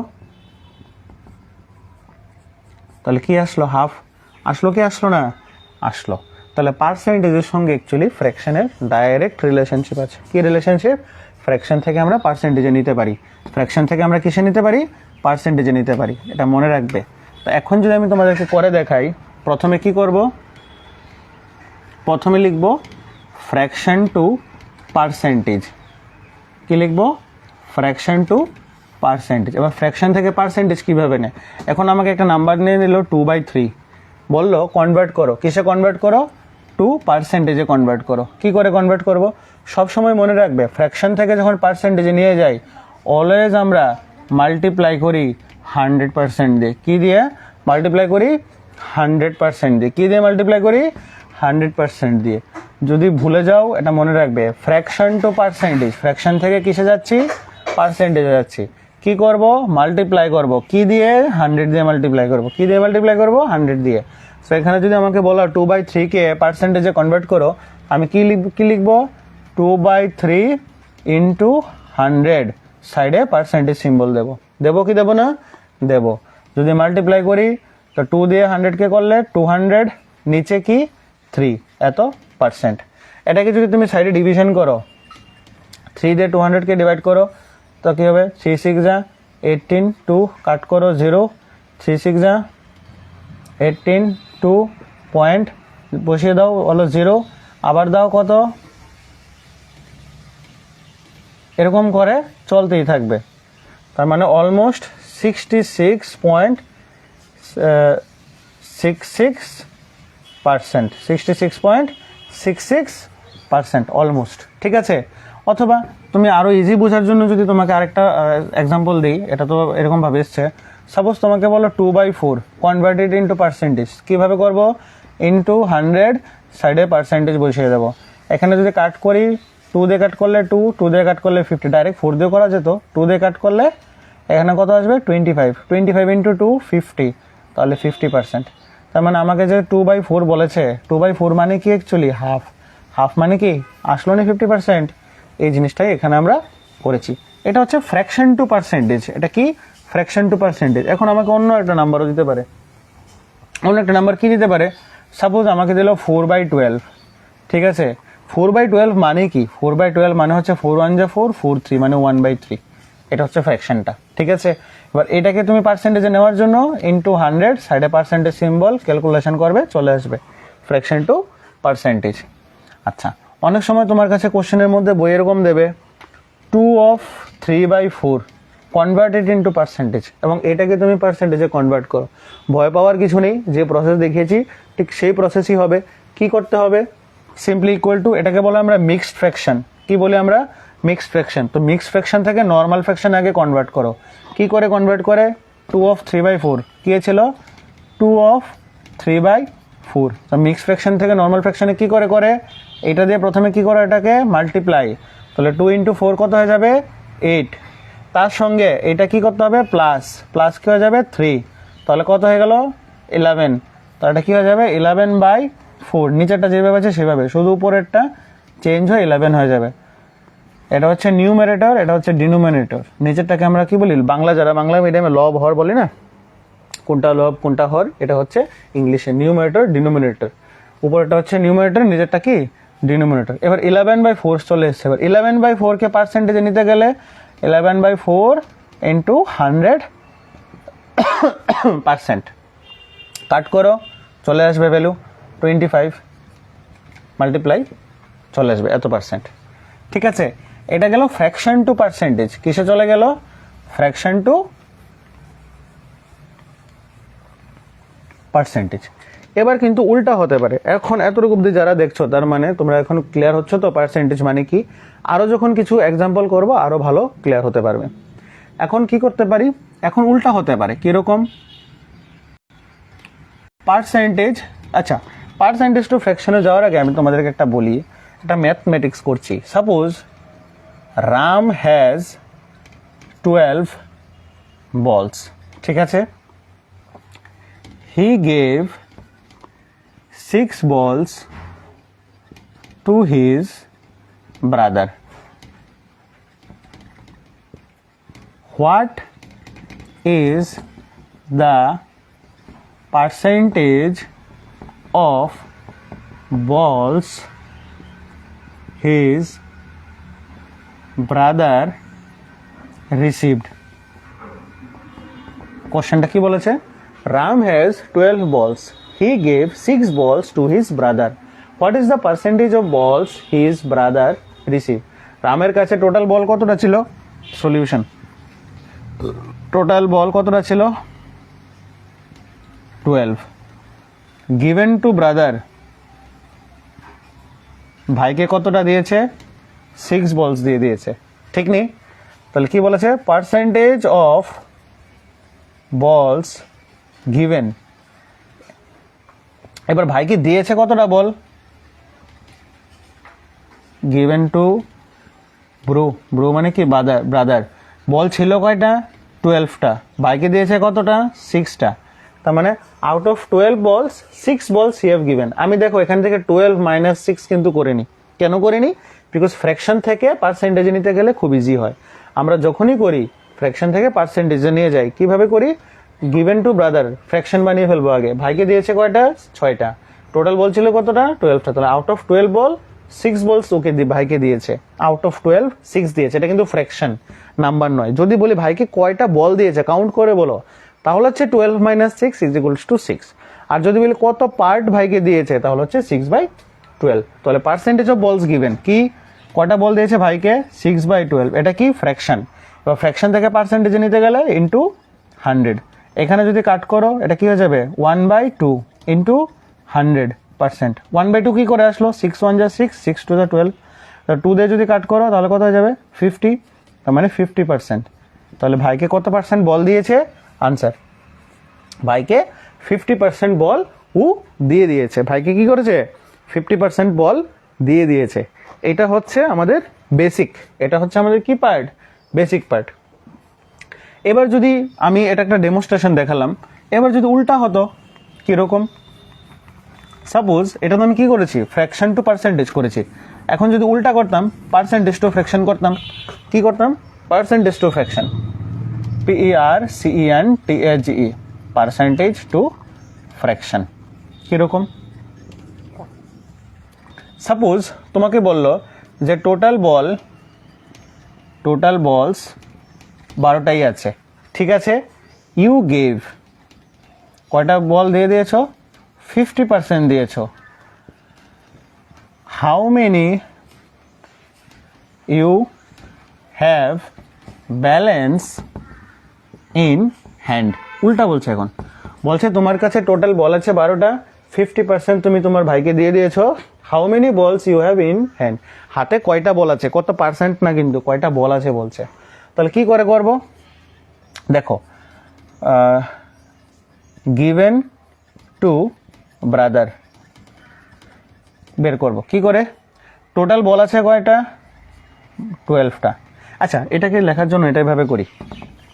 তাহলে কি আসলো, হাফ আসলো কি আসলো না, আসলো। তাহলে পার্সেন্টেজের সঙ্গে অ্যাকচুয়ালি ফ্র্যাকশনের ডাইরেক্ট রিলেশনশিপ আছে। কি রিলেশনশিপ, ফ্র্যাকশন থেকে আমরা পার্সেন্টেজে নিতে পারি, ফ্র্যাকশন থেকে আমরা কিসে নিতে পারি, পার্সেন্টেজে নিতে পারি। এটা মনে রাখবে। তো এখন যদি আমি তোমাদেরকে করে দেখাই, প্রথমে কি করব, প্রথমে লিখব ফ্র্যাকশন টু পার্সেন্টেজ। কি লিখব, ফ্র্যাকশন টু পার্সেন্টেজ। এবার ফ্র্যাকশন থেকে পার্সেন্টেজ কিভাবে নেয়, এখন আমাকে একটা নাম্বার নিয়ে নিল 2/3, বললো কনভার্ট করো, কিসে কনভার্ট করো, টু পার্সেন্টেজে কনভার্ট করো। কি করে কনভার্ট করব, সবসময় মনে রাখবে ফ্র্যাকশন থেকে যখন পার্সেন্টেজে নিয়ে যাই, অলওয়েজ আমরা মাল্টিপ্লাই করি 100% দিয়ে। কি দিয়ে মাল্টিপ্লাই করি, 100% দিয়ে। কি দিয়ে মাল্টিপ্লাই করি, 100% দিয়ে। যদি ভুলে যাও এটা মনে রাখবে, ফ্র্যাকশন টু পার্সেন্টেজ, ফ্র্যাকশন থেকে কিসে যাচ্ছি, পার্সেন্টেজে যাচ্ছি। কি করব, মাল্টিপ্লাই করব, কি দিয়ে, 100 দিয়ে মাল্টিপ্লাই করব। কি দিয়ে মাল্টিপ্লাই করব, 100 দিয়ে। সো এখানে যদি আমাকে বলো 2/3 কে পার্সেন্টেজে কনভার্ট করো, আমি কি লিখবো, 2/3 ইন্টু 100, সাইডে পার্সেন্টেজ সিম্বল দেবো। দেবো কি দেবো না, দেবো। যদি মাল্টিপ্লাই করি তো 2 দিয়ে 100 কে করলে 200, নিচে কি 3, এত পার্সেন্ট। এটাকে যদি তুমি সাইডে ডিভিশন করো, 3 দিয়ে 200 কে ডিভাইড করো, তো কি হবে, 3 6 যা 18, 2 কাট করো 0, 3 6 যা 18, 2 পয়েন্ট বসিয়ে দাও, হলো 0, আবার দাও কত, এরকম করে চলতেই থাকবে। তার মানে অলমোস্ট 66.66%, 66.66% অলমোস্ট, ঠিক আছে। অথবা তুমি আরো ইজি বোঝার জন্য যদি তোমাকে আরেকটা এক্সাম্পল দিই, এটা তো এরকম ভাবে এসছে, সাপোজ তোমাকে বলো 2/4 কনভার্টেড ইন্টু পার্সেন্টেজ। কিভাবে করব, ইন্টু 100, সাইডে পার্সেন্টেজ বসিয়ে দেবো। এখানে যদি কাট করি, 2 দিয়ে কাট করলে 2, 2 দিয়ে কাট করলে 50, ডাইরেক্ট 4 দিয়ে করা যেত, 2 দিয়ে কাট করলে এখানে কত আসবে, 25 ইন্টু 2 50, তাহলে 50%। তার মানে আমাকে যে 2/4 বলেছে, 2/4 মানে কি অ্যাকচুয়ালি হাফ, হাফ মানে কি আসলো না 50%, এই জিনিসটাই এখানে আমরা করেছি। এটা হচ্ছে ফ্র্যাকশন টু পার্সেন্টেজ, এটা কি ফ্র্যাকশন টু পার্সেন্টেজ। এখন আমাকে অন্য একটা নাম্বারও দিতে পারে, অন্য একটা নাম্বার কি দিতে পারে, সাপোজ আমাকে দিল 4/12, ঠিক আছে। 4/12 মানে কি, 4/12 মানে হচ্ছে 4 1 যা 4, 4 3 মানে 1/3, এটা হচ্ছে ফ্র্যাকশনটা, ঠিক আছে। এবার এটাকে তুমি পার্সেন্টেজে নেওয়ার জন্য ইনটু 100, সাইডে পার্সেন্টেজ সিম্বল, ক্যালকুলেশন করবে, চলে আসবে ফ্র্যাকশন টু পার্সেন্টেজ। আচ্ছা, অনেক সময় তোমার কাছে কোশ্চেনের মধ্যে বই এরকম দেবে 2 of 3/4 কনভার্টেড ইনটু পার্সেন্টেজ, এবং এটাকে তুমি পার্সেন্টেজে কনভার্ট করো। ভয় পাওয়ার কিছু নেই, যে প্রসেস দেখিয়েছি ঠিক সেই প্রসেসই হবে। কি করতে হবে, সিম্পলি ইকুয়াল টু, এটাকে বলে আমরা মিক্সড ফ্র্যাকশন। কি বলি আমরা, মিক্সড ফ্র্যাকশন। তো মিক্সড ফ্র্যাকশন থেকে নর্মাল ফ্র্যাকশন আগে কনভার্ট করো। কি করে কনভার্ট করে, 2 of 3/4 কি ছিল, 2 of 3/4। তো মিক্সড ফ্র্যাকশন থেকে নর্মাল ফ্র্যাকশনে কি করে করে, এটা দিয়ে প্রথমে কি করে এটাকে মাল্টিপ্লাই, তাহলে 2 × 4 কত হয়ে যাবে 8, তার সঙ্গে এটা কি করতে হবে প্লাস, প্লাস কি হয়ে যাবে 3, তাহলে কত হয়ে গেল 11, তো এটা কি হয়ে যাবে 11/4, নিচেরটা যেভাবে আছে সেভাবে, শুধু উপরেরটা চেঞ্জ হয়ে 11 হয়ে যাবে। এটা হচ্ছে নিউমারেটর, এটা হচ্ছে ডিনোমিনেটর। নিচেরটাকে আমরা কি বলি, বাংলা যারা বাংলা মিডিয়ামে লব হর বলি না, কোনটা লব কোনটা হর, এটা হচ্ছে ইংলিশে নিউমারেটর ডিনোমিনেটর। উপরেরটা হচ্ছে নিউমারেটর, নিচেরটা কি ডিনোমিনেটর। এবার 11/4 চলে এসছে। এবার 11/4 কে পার্সেন্টেজে নিতে গেলে 11/4 ইন্টু 100% কাট করো, চলে আসবে ভ্যালু 25, মাল্টিপ্লাই চলে আসবে এত পার্সেন্ট, ঠিক আছে। এটা গেল ফ্র্যাকশন টু পার্সেন্টেজ। কিসে চলে গেল, ফ্র্যাকশন টু পার্সেন্টেজ। এবার কিন্তু উল্টা হতে পারে। এখন এতটুকু অবধি যারা দেখছো তার মানে তোমরা এখন ক্লিয়ার হচ্ছে তো পার্সেন্টেজ মানে কি। আরো যখন কিছু এক্সাম্পল করবো আরো ভালো ক্লিয়ার হতে পারবে। এখন কি করতে পারি, এখন উল্টা হতে পারে। কিরকম, পার্সেন্টেজ, আচ্ছা পার্সেন্টেজ টু ফ্র্যাকশনে যাওয়ার আগে আমি তোমাদেরকে একটা বলি, একটা ম্যাথমেটিক্স করছি। সাপোজ রাম হ্যাজ 12 balls, ঠিক আছে। He gave 6 balls to his brother. What is the percentage of balls his brother received? কোশ্চেনটা কি বলেছে, Ram has 12 balls, he gave 6 balls to his brother. What is the percentage of balls his brother received? রামের কাছে total বল কতটা ছিল, solution, total বল কতটা ছিল 12, given to brother, ভাইকে কতটা দিয়েছে 6 balls দিয়ে দিয়েছে, ঠিক নেই। তাহলে কি বলেছে, পার্সেন্টেজ অফ বলস গিভেন। এবার ভাইকে দিয়েছে কতটা বল, গিভেন টু ব্রো, ব্রো মানে কি ব্রাদার, বল ছিল কয়টা 12টা, ভাইকে দিয়েছে কতটা 6টা, তার মানে out of 12 balls 6 balls he have given. আমি দেখো এখান থেকে 12 - 6 কিন্তু করিনি, কেন করিনি, বিকজ ফ্র্যাকশন থেকে পার্সেন্টেজে নিতে গেলে খুব ইজি হয়। আমরা যখনই করি ফ্র্যাকশন থেকে পার্সেন্টেজে নিয়ে যাই, কিভাবে করি, গিভেন টু ব্রাদার ফ্র্যাকশন বানিয়ে ফেলবো আগে, ভাইকে দিয়েছে কয়টা 6টা, টোটাল বল ছিল কতটা 12টা, তাহলে আউট অফ 12 ball 6 balls ওকে ভাইকে দিয়েছে, আউট অফ 12 6 দিয়েছে, এটা কিন্তু ফ্র্যাকশন নাম্বার নয়। যদি বলি ভাইকে কয়টা বল দিয়েছে কাউন্ট করে বলো, তাহলে হচ্ছে 12 - 6 = 6। আর যদি বলি কত পার্ট ভাইকে দিয়েছে, তাহলে হচ্ছে 6/12। তাহলে পার্সেন্টেজ অফ বলস গিভেন কি, কয়টা বল দিয়েছে ভাইকে 6/12, এটা কি ফ্র্যাকশন। এবার ফ্র্যাকশন থেকে পার্সেন্টেজে নিতে গেলে ইন্টু 100, এখানে যদি কাট করো এটা কি হয়ে যাবে 1/2 ইন্টু 100%। 1/2 কি করে আসলো, 6 1 যা 6, 6 2 যা 12, 2 দিয়ে যদি কাট করো তাহলে কত হয়ে যাবে 50, তার মানে 50%। তাহলে ভাইকে কত পার্সেন্ট বল দিয়েছে, আনসার ভাইকে 50% বল ও দিয়ে দিয়েছে, ভাইকে কি করেছে 50% বল দিয়ে দিয়েছে। এটা হচ্ছে আমাদের বেসিক, এটা হচ্ছে আমাদের কি পার্ট, বেসিক পার্ট। এবার যদি আমি এটা একটা ডেমনস্ট্রেশন দেখালাম, এবার যদি উল্টা হতো, কীরকম? সাপোজ এটা তো আমি কী করেছি, ফ্র্যাকশন টু পার্সেন্টেজ করেছি। এখন যদি উল্টা করতাম, পার্সেন্টেজ টু ফ্র্যাকশন করতাম, কি করতাম? Percentage to fraction, PERCENTAGE, percentage to fraction. কীরকম? সাপোজ তোমাকে বললো যে টোটাল বলস 12টাই আছে, ঠিক আছে? ইউ গেভ, কয়টা বল দিয়ে দিয়েছ? 50% দিয়েছ। How many you have balance in hand? উল্টা বলছে। এখন বলছে তোমার কাছে টোটাল বল আছে 12টা, 50% তুমি তোমার ভাইকে দিয়ে দিয়েছো। হাউ মেনি বলস ইউ হ্যাভ ইন হ্যান্ড? হাতে কয়টা বল আছে, কত পার্সেন্ট না, কিন্তু কয়টা বল আছে বলছে। তাহলে কি করে করব? দেখো, গিভেন টু ব্রাদার বের করব কি করে? টোটাল বল আছে কয়টা? 12টা। আচ্ছা, এটাকে লেখার জন্য এটা ভাবে করি।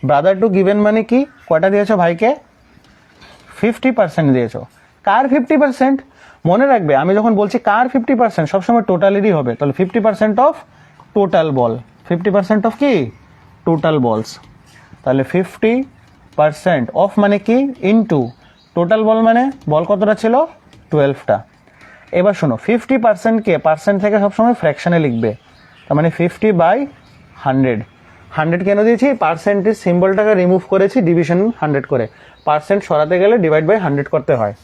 ব্রাদার টু গিভেন মানে কি? কয়টা দিয়েছো ভাইকে? 50% দিয়েছো। কার 50%? মনে রাখবে, আমি যখন বলছি কার 50%, সবসময় টোটালেরই হবে। তাহলে 50% অফ টোটাল বল, 50% অফ কি? টোটাল বলস। তাহলে 50% অফ মানে কি? ইনটু টোটাল বল, মানে বল কতটা ছিল? 12টা। এবার শোনো, 50%কে পার্সেন্ট থেকে সবসময় ফ্র্যাকশনে লিখবে। তার মানে 50/100। 100 কেন দিয়েছি? পার্সেন্টেজ সিম্বলটাকে রিমুভ করেছি ডিভিশন 100 করে। পার্সেন্ট সরাতে গেলে ডিভাইড বাই 100 করতে হয়,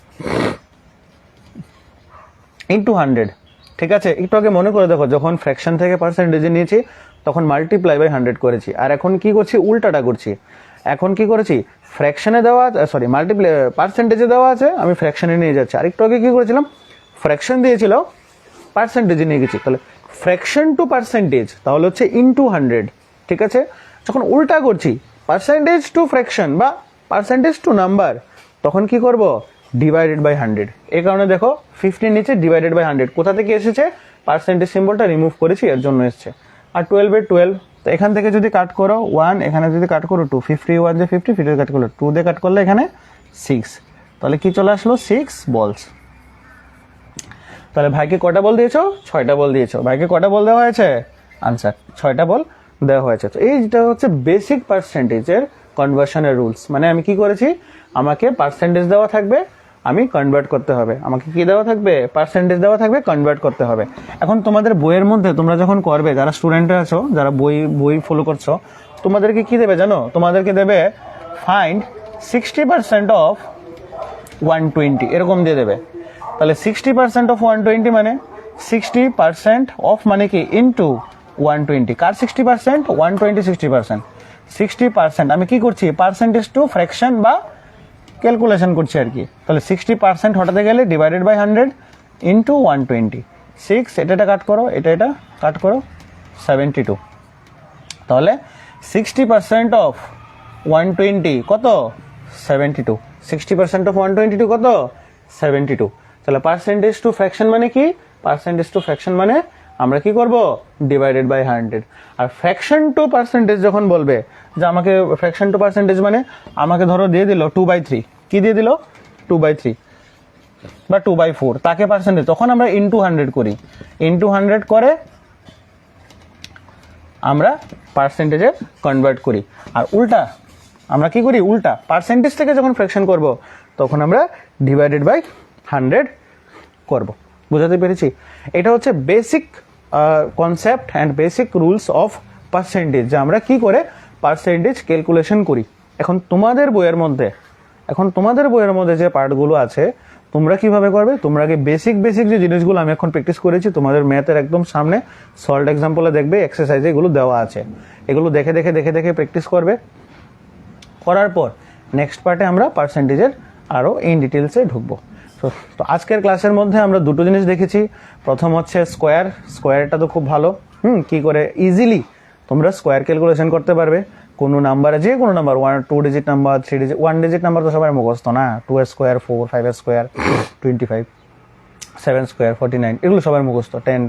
ইন্টু 100। ঠিক আছে? একটু আগে মনে করে দেখো, যখন ফ্র্যাকশন থেকে পার্সেন্টেজে নিয়েছি তখন মাল্টিপ্লাই বাই 100 করেছি। আর এখন কি করছি? উল্টাটা করছি। এখন কি করেছি? ফ্র্যাকশনে দেওয়া, সরি মাল্টিপ্লাই, পার্সেন্টেজে দেওয়া আছে, আমি ফ্র্যাকশনে নিয়ে যাচ্ছি। আর একটু আগে কি করেছিলাম? ফ্র্যাকশন দিয়েছিল, পার্সেন্টেজে নিয়ে গেছি। তাহলে ফ্র্যাকশন টু পার্সেন্টেজ, তাহলে হচ্ছে ইন্টু 100। ঠিক আছে? যখন উল্টা করছি, পার্সেন্টেজ টু ফ্র্যাকশন বা পার্সেন্টেজ টু নাম্বার, তখন কি করব? Divided by 100। এই কারণে দেখো 50 নিচে ডিভাইডেড বাই 100 কোথা থেকে এসেছে? পার্সেন্টেজ সিম্বলটা রিমুভ করেছি, এর জন্য এসছে। আর 12/12, তো এখান থেকে যদি কাট করো 1, এখানে যদি কাট করো 2, 51 যে 50, 50 কাট করলো 2 দিয়ে কাট করলে এখানে 6, তাহলে কি চলে আসলো? 6 বলস। তাহলে ভাইকে কটা বল দিয়েছো? 6টা বল দিয়েছো। ভাইকে কটা বল দেওয়া হয়েছে? আনসার 6টা বল দেওয়া হয়েছে। তো এইটা হচ্ছে বেসিক পার্সেন্টেজের কনভার্সনের রুলস। মানে আমি কি করেছি? আমাকে পার্সেন্টেজ দেওয়া থাকবে, আমি কনভার্ট করতে হবে। আমাকে কি দেওয়া থাকবে? পার্সেন্টেজ দেওয়া থাকবে, কনভার্ট করতে হবে। এখন তোমাদের বইয়ের মধ্যে তোমরা যখন করবে, যারা স্টুডেন্টরা আছো, যারা বই ফলো করছো, তোমাদেরকে কি দেবে জানো? তোমাদেরকে দেবে ফাইন্ড 60% অফ 120, এরকম দিয়ে দেবে। তাহলে 60% অফ 120 মানে 60% অফ মানে কি? ইন্টু 120। কার 60%? 120 60%। 60% আমি কি করছি? পার্সেন্টেজ টু ফ্র্যাকশন বা ক্যালকুলেশন করছি আর কি। তাহলে 60% হটাতে গেলে ডিভাইডেড বাই 100 ইন্টু 120। 6, এটা কাট করো, এটা কাট করো, 72। তাহলে 60% অফ 120 কত? 72। 60% অফ 122 কত? 72। তাহলে পার্সেন্টেজ টু ফ্র্যাকশন মানে কি? পার্সেন্টেজ টু ফ্র্যাকশন মানে আমরা কি করব? Divided by 100। আর ফ্র্যাকশন টু পার্সেন্টেজ যখন বলবে যে আমাকে ফ্র্যাকশন টু পার্সেন্টেজ মানে আমাকে ধরো দিয়ে দিল 2/3, কি দিয়ে দিল? 2/3 বা 2/4, তাকে পার্সেন্টেজ, তখন আমরা ইন্টু 100 করি। ইন্টু 100 করে আমরা পার্সেন্টেজে কনভার্ট করি। আর উল্টা আমরা কি করি? উল্টা পার্সেন্টেজ থেকে যখন ফ্র্যাকশন করব তখন আমরা ডিভাইডেড বাই 100 করব। বুঝাতে পেরেছি? এটা হচ্ছে basic concept and basic rules of percentage, যে আমরা কি করে পার্সেন্টেজ ক্যালকুলেশন করি। এখন তোমাদের বইয়ের মধ্যে যে পার্টগুলো আছে, তোমরা কিভাবে করবে? তোমরা আগে বেসিক যে জিনিসগুলো আমি এখন প্র্যাকটিস করেছি, তোমাদের ম্যাথের একদম সামনে সলভড এক্সাম্পলে দেখবে, এক্সারসাইজে এগুলো দেওয়া আছে। এগুলো দেখে প্র্যাকটিস করবে। করার পর নেক্সট পার্টে আমরা পার্সেন্টেজের আরও ইন ডিটেলসে ঢুকবো। তো আজকের ক্লাসের মধ্যে আমরা দুটো জিনিস দেখেছি। প্রথম হচ্ছে স্কোয়ারটা তো খুব ভালো, কি করে ইজিলি তোমরা স্কোয়ার ক্যালকুলেশন করতে পারবে কোনো নাম্বারে, যে কোনো number, 2 digit number, 3 digit, 1 digit number তো সবাই মুখস্থ না। 2 স্কোয়ার 4, 5 স্কোয়ার 25, 7 স্কোয়ার 49, এগুলো সবার মুখস্থ। 10,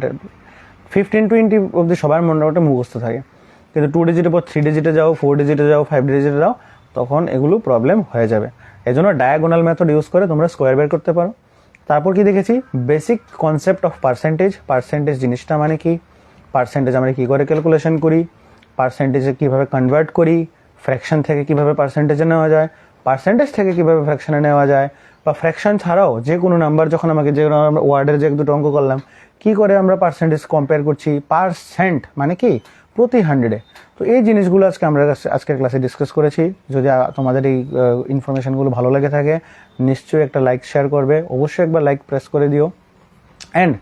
15, 20 অবধি সবার মোটামুটি মুখস্থ থাকে। কিন্তু 2 ডিজিটের পর 3 ডিজিটে যাও, 4 ডিজিটে যাও, 5 ডিজিটে যাও, তখন এগুলো প্রবলেম হয়ে যাবে। এই জন্য ডায়াগোনাল মেথড ইউজ করে তোমরা স্কোয়ার বের করতে পারো। তারপর কি দেখেছি, basic concept of percentage. Percentage জিনিসটা মানে কি, পার্সেন্টেজ আমরা কী করে ক্যালকুলেশন করি, পার্সেন্টেজে কীভাবে কনভার্ট করি, ফ্র্যাকশন থেকে কীভাবে পার্সেন্টেজে নেওয়া যায়, পার্সেন্টেজ থেকে কীভাবে ফ্র্যাকশনে নেওয়া যায়, বা ফ্র্যাকশন ছাড়াও যে কোনো নাম্বার যখন আমাকে যে ওয়ার্ডের যে দুটো অঙ্ক করলাম কী করে আমরা পার্সেন্টেজ কম্পেয়ার করছি, পার্সেন্ট মানে কি প্রতি 100-এ। তো এই জিনিসগুলো আমরা আজকের ক্লাসে ডিসকাস করেছি। যদি তোমাদের এই ইনফরমেশনগুলো ভালো লেগে থাকে নিশ্চয়ই একটা লাইক শেয়ার করবে, অবশ্যই একবার লাইক প্রেস করে দিও। অ্যান্ড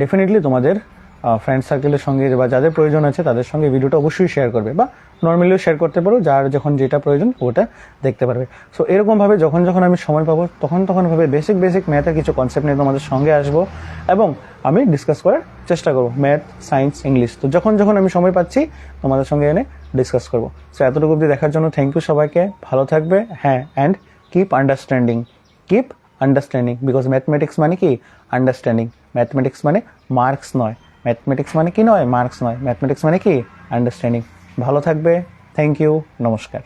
ডেফিনেটলি তোমাদের ফ্রেন্ড সার্কেলের সঙ্গে বা যাদের প্রয়োজন আছে তাদের সঙ্গে ভিডিওটা অবশ্যই শেয়ার করবে, বা নর্মালিও শেয়ার করতে পারো, যার যখন যেটা প্রয়োজন ওটা দেখতে পারবে। সো এরকমভাবে যখন যখন আমি সময় পাবো তখন ভাবে বেসিক ম্যাথের কিছু কনসেপ্ট নিয়ে তোমাদের সঙ্গে আসবো এবং আমি ডিসকাস করার চেষ্টা করবো, ম্যাথ, সায়েন্স, ইংলিশ। তো যখন আমি সময় পাচ্ছি তোমাদের সঙ্গে এনে ডিসকাস করবো। সো এতটুকু অবধি দেখার জন্য থ্যাংক ইউ সবাইকে, ভালো থাকবে। হ্যাঁ, and keep understanding because mathematics মানে কি আন্ডারস্ট্যান্ডিং। ম্যাথমেটিক্স মানে মার্কস নয়, ম্যাথমেটিক্স মানে কি নয়, মার্কস নয়, ম্যাথমেটিক্স মানে কি আন্ডারস্ট্যান্ডিং। ভালো থাকবে, থ্যাংক ইউ, নমস্কার।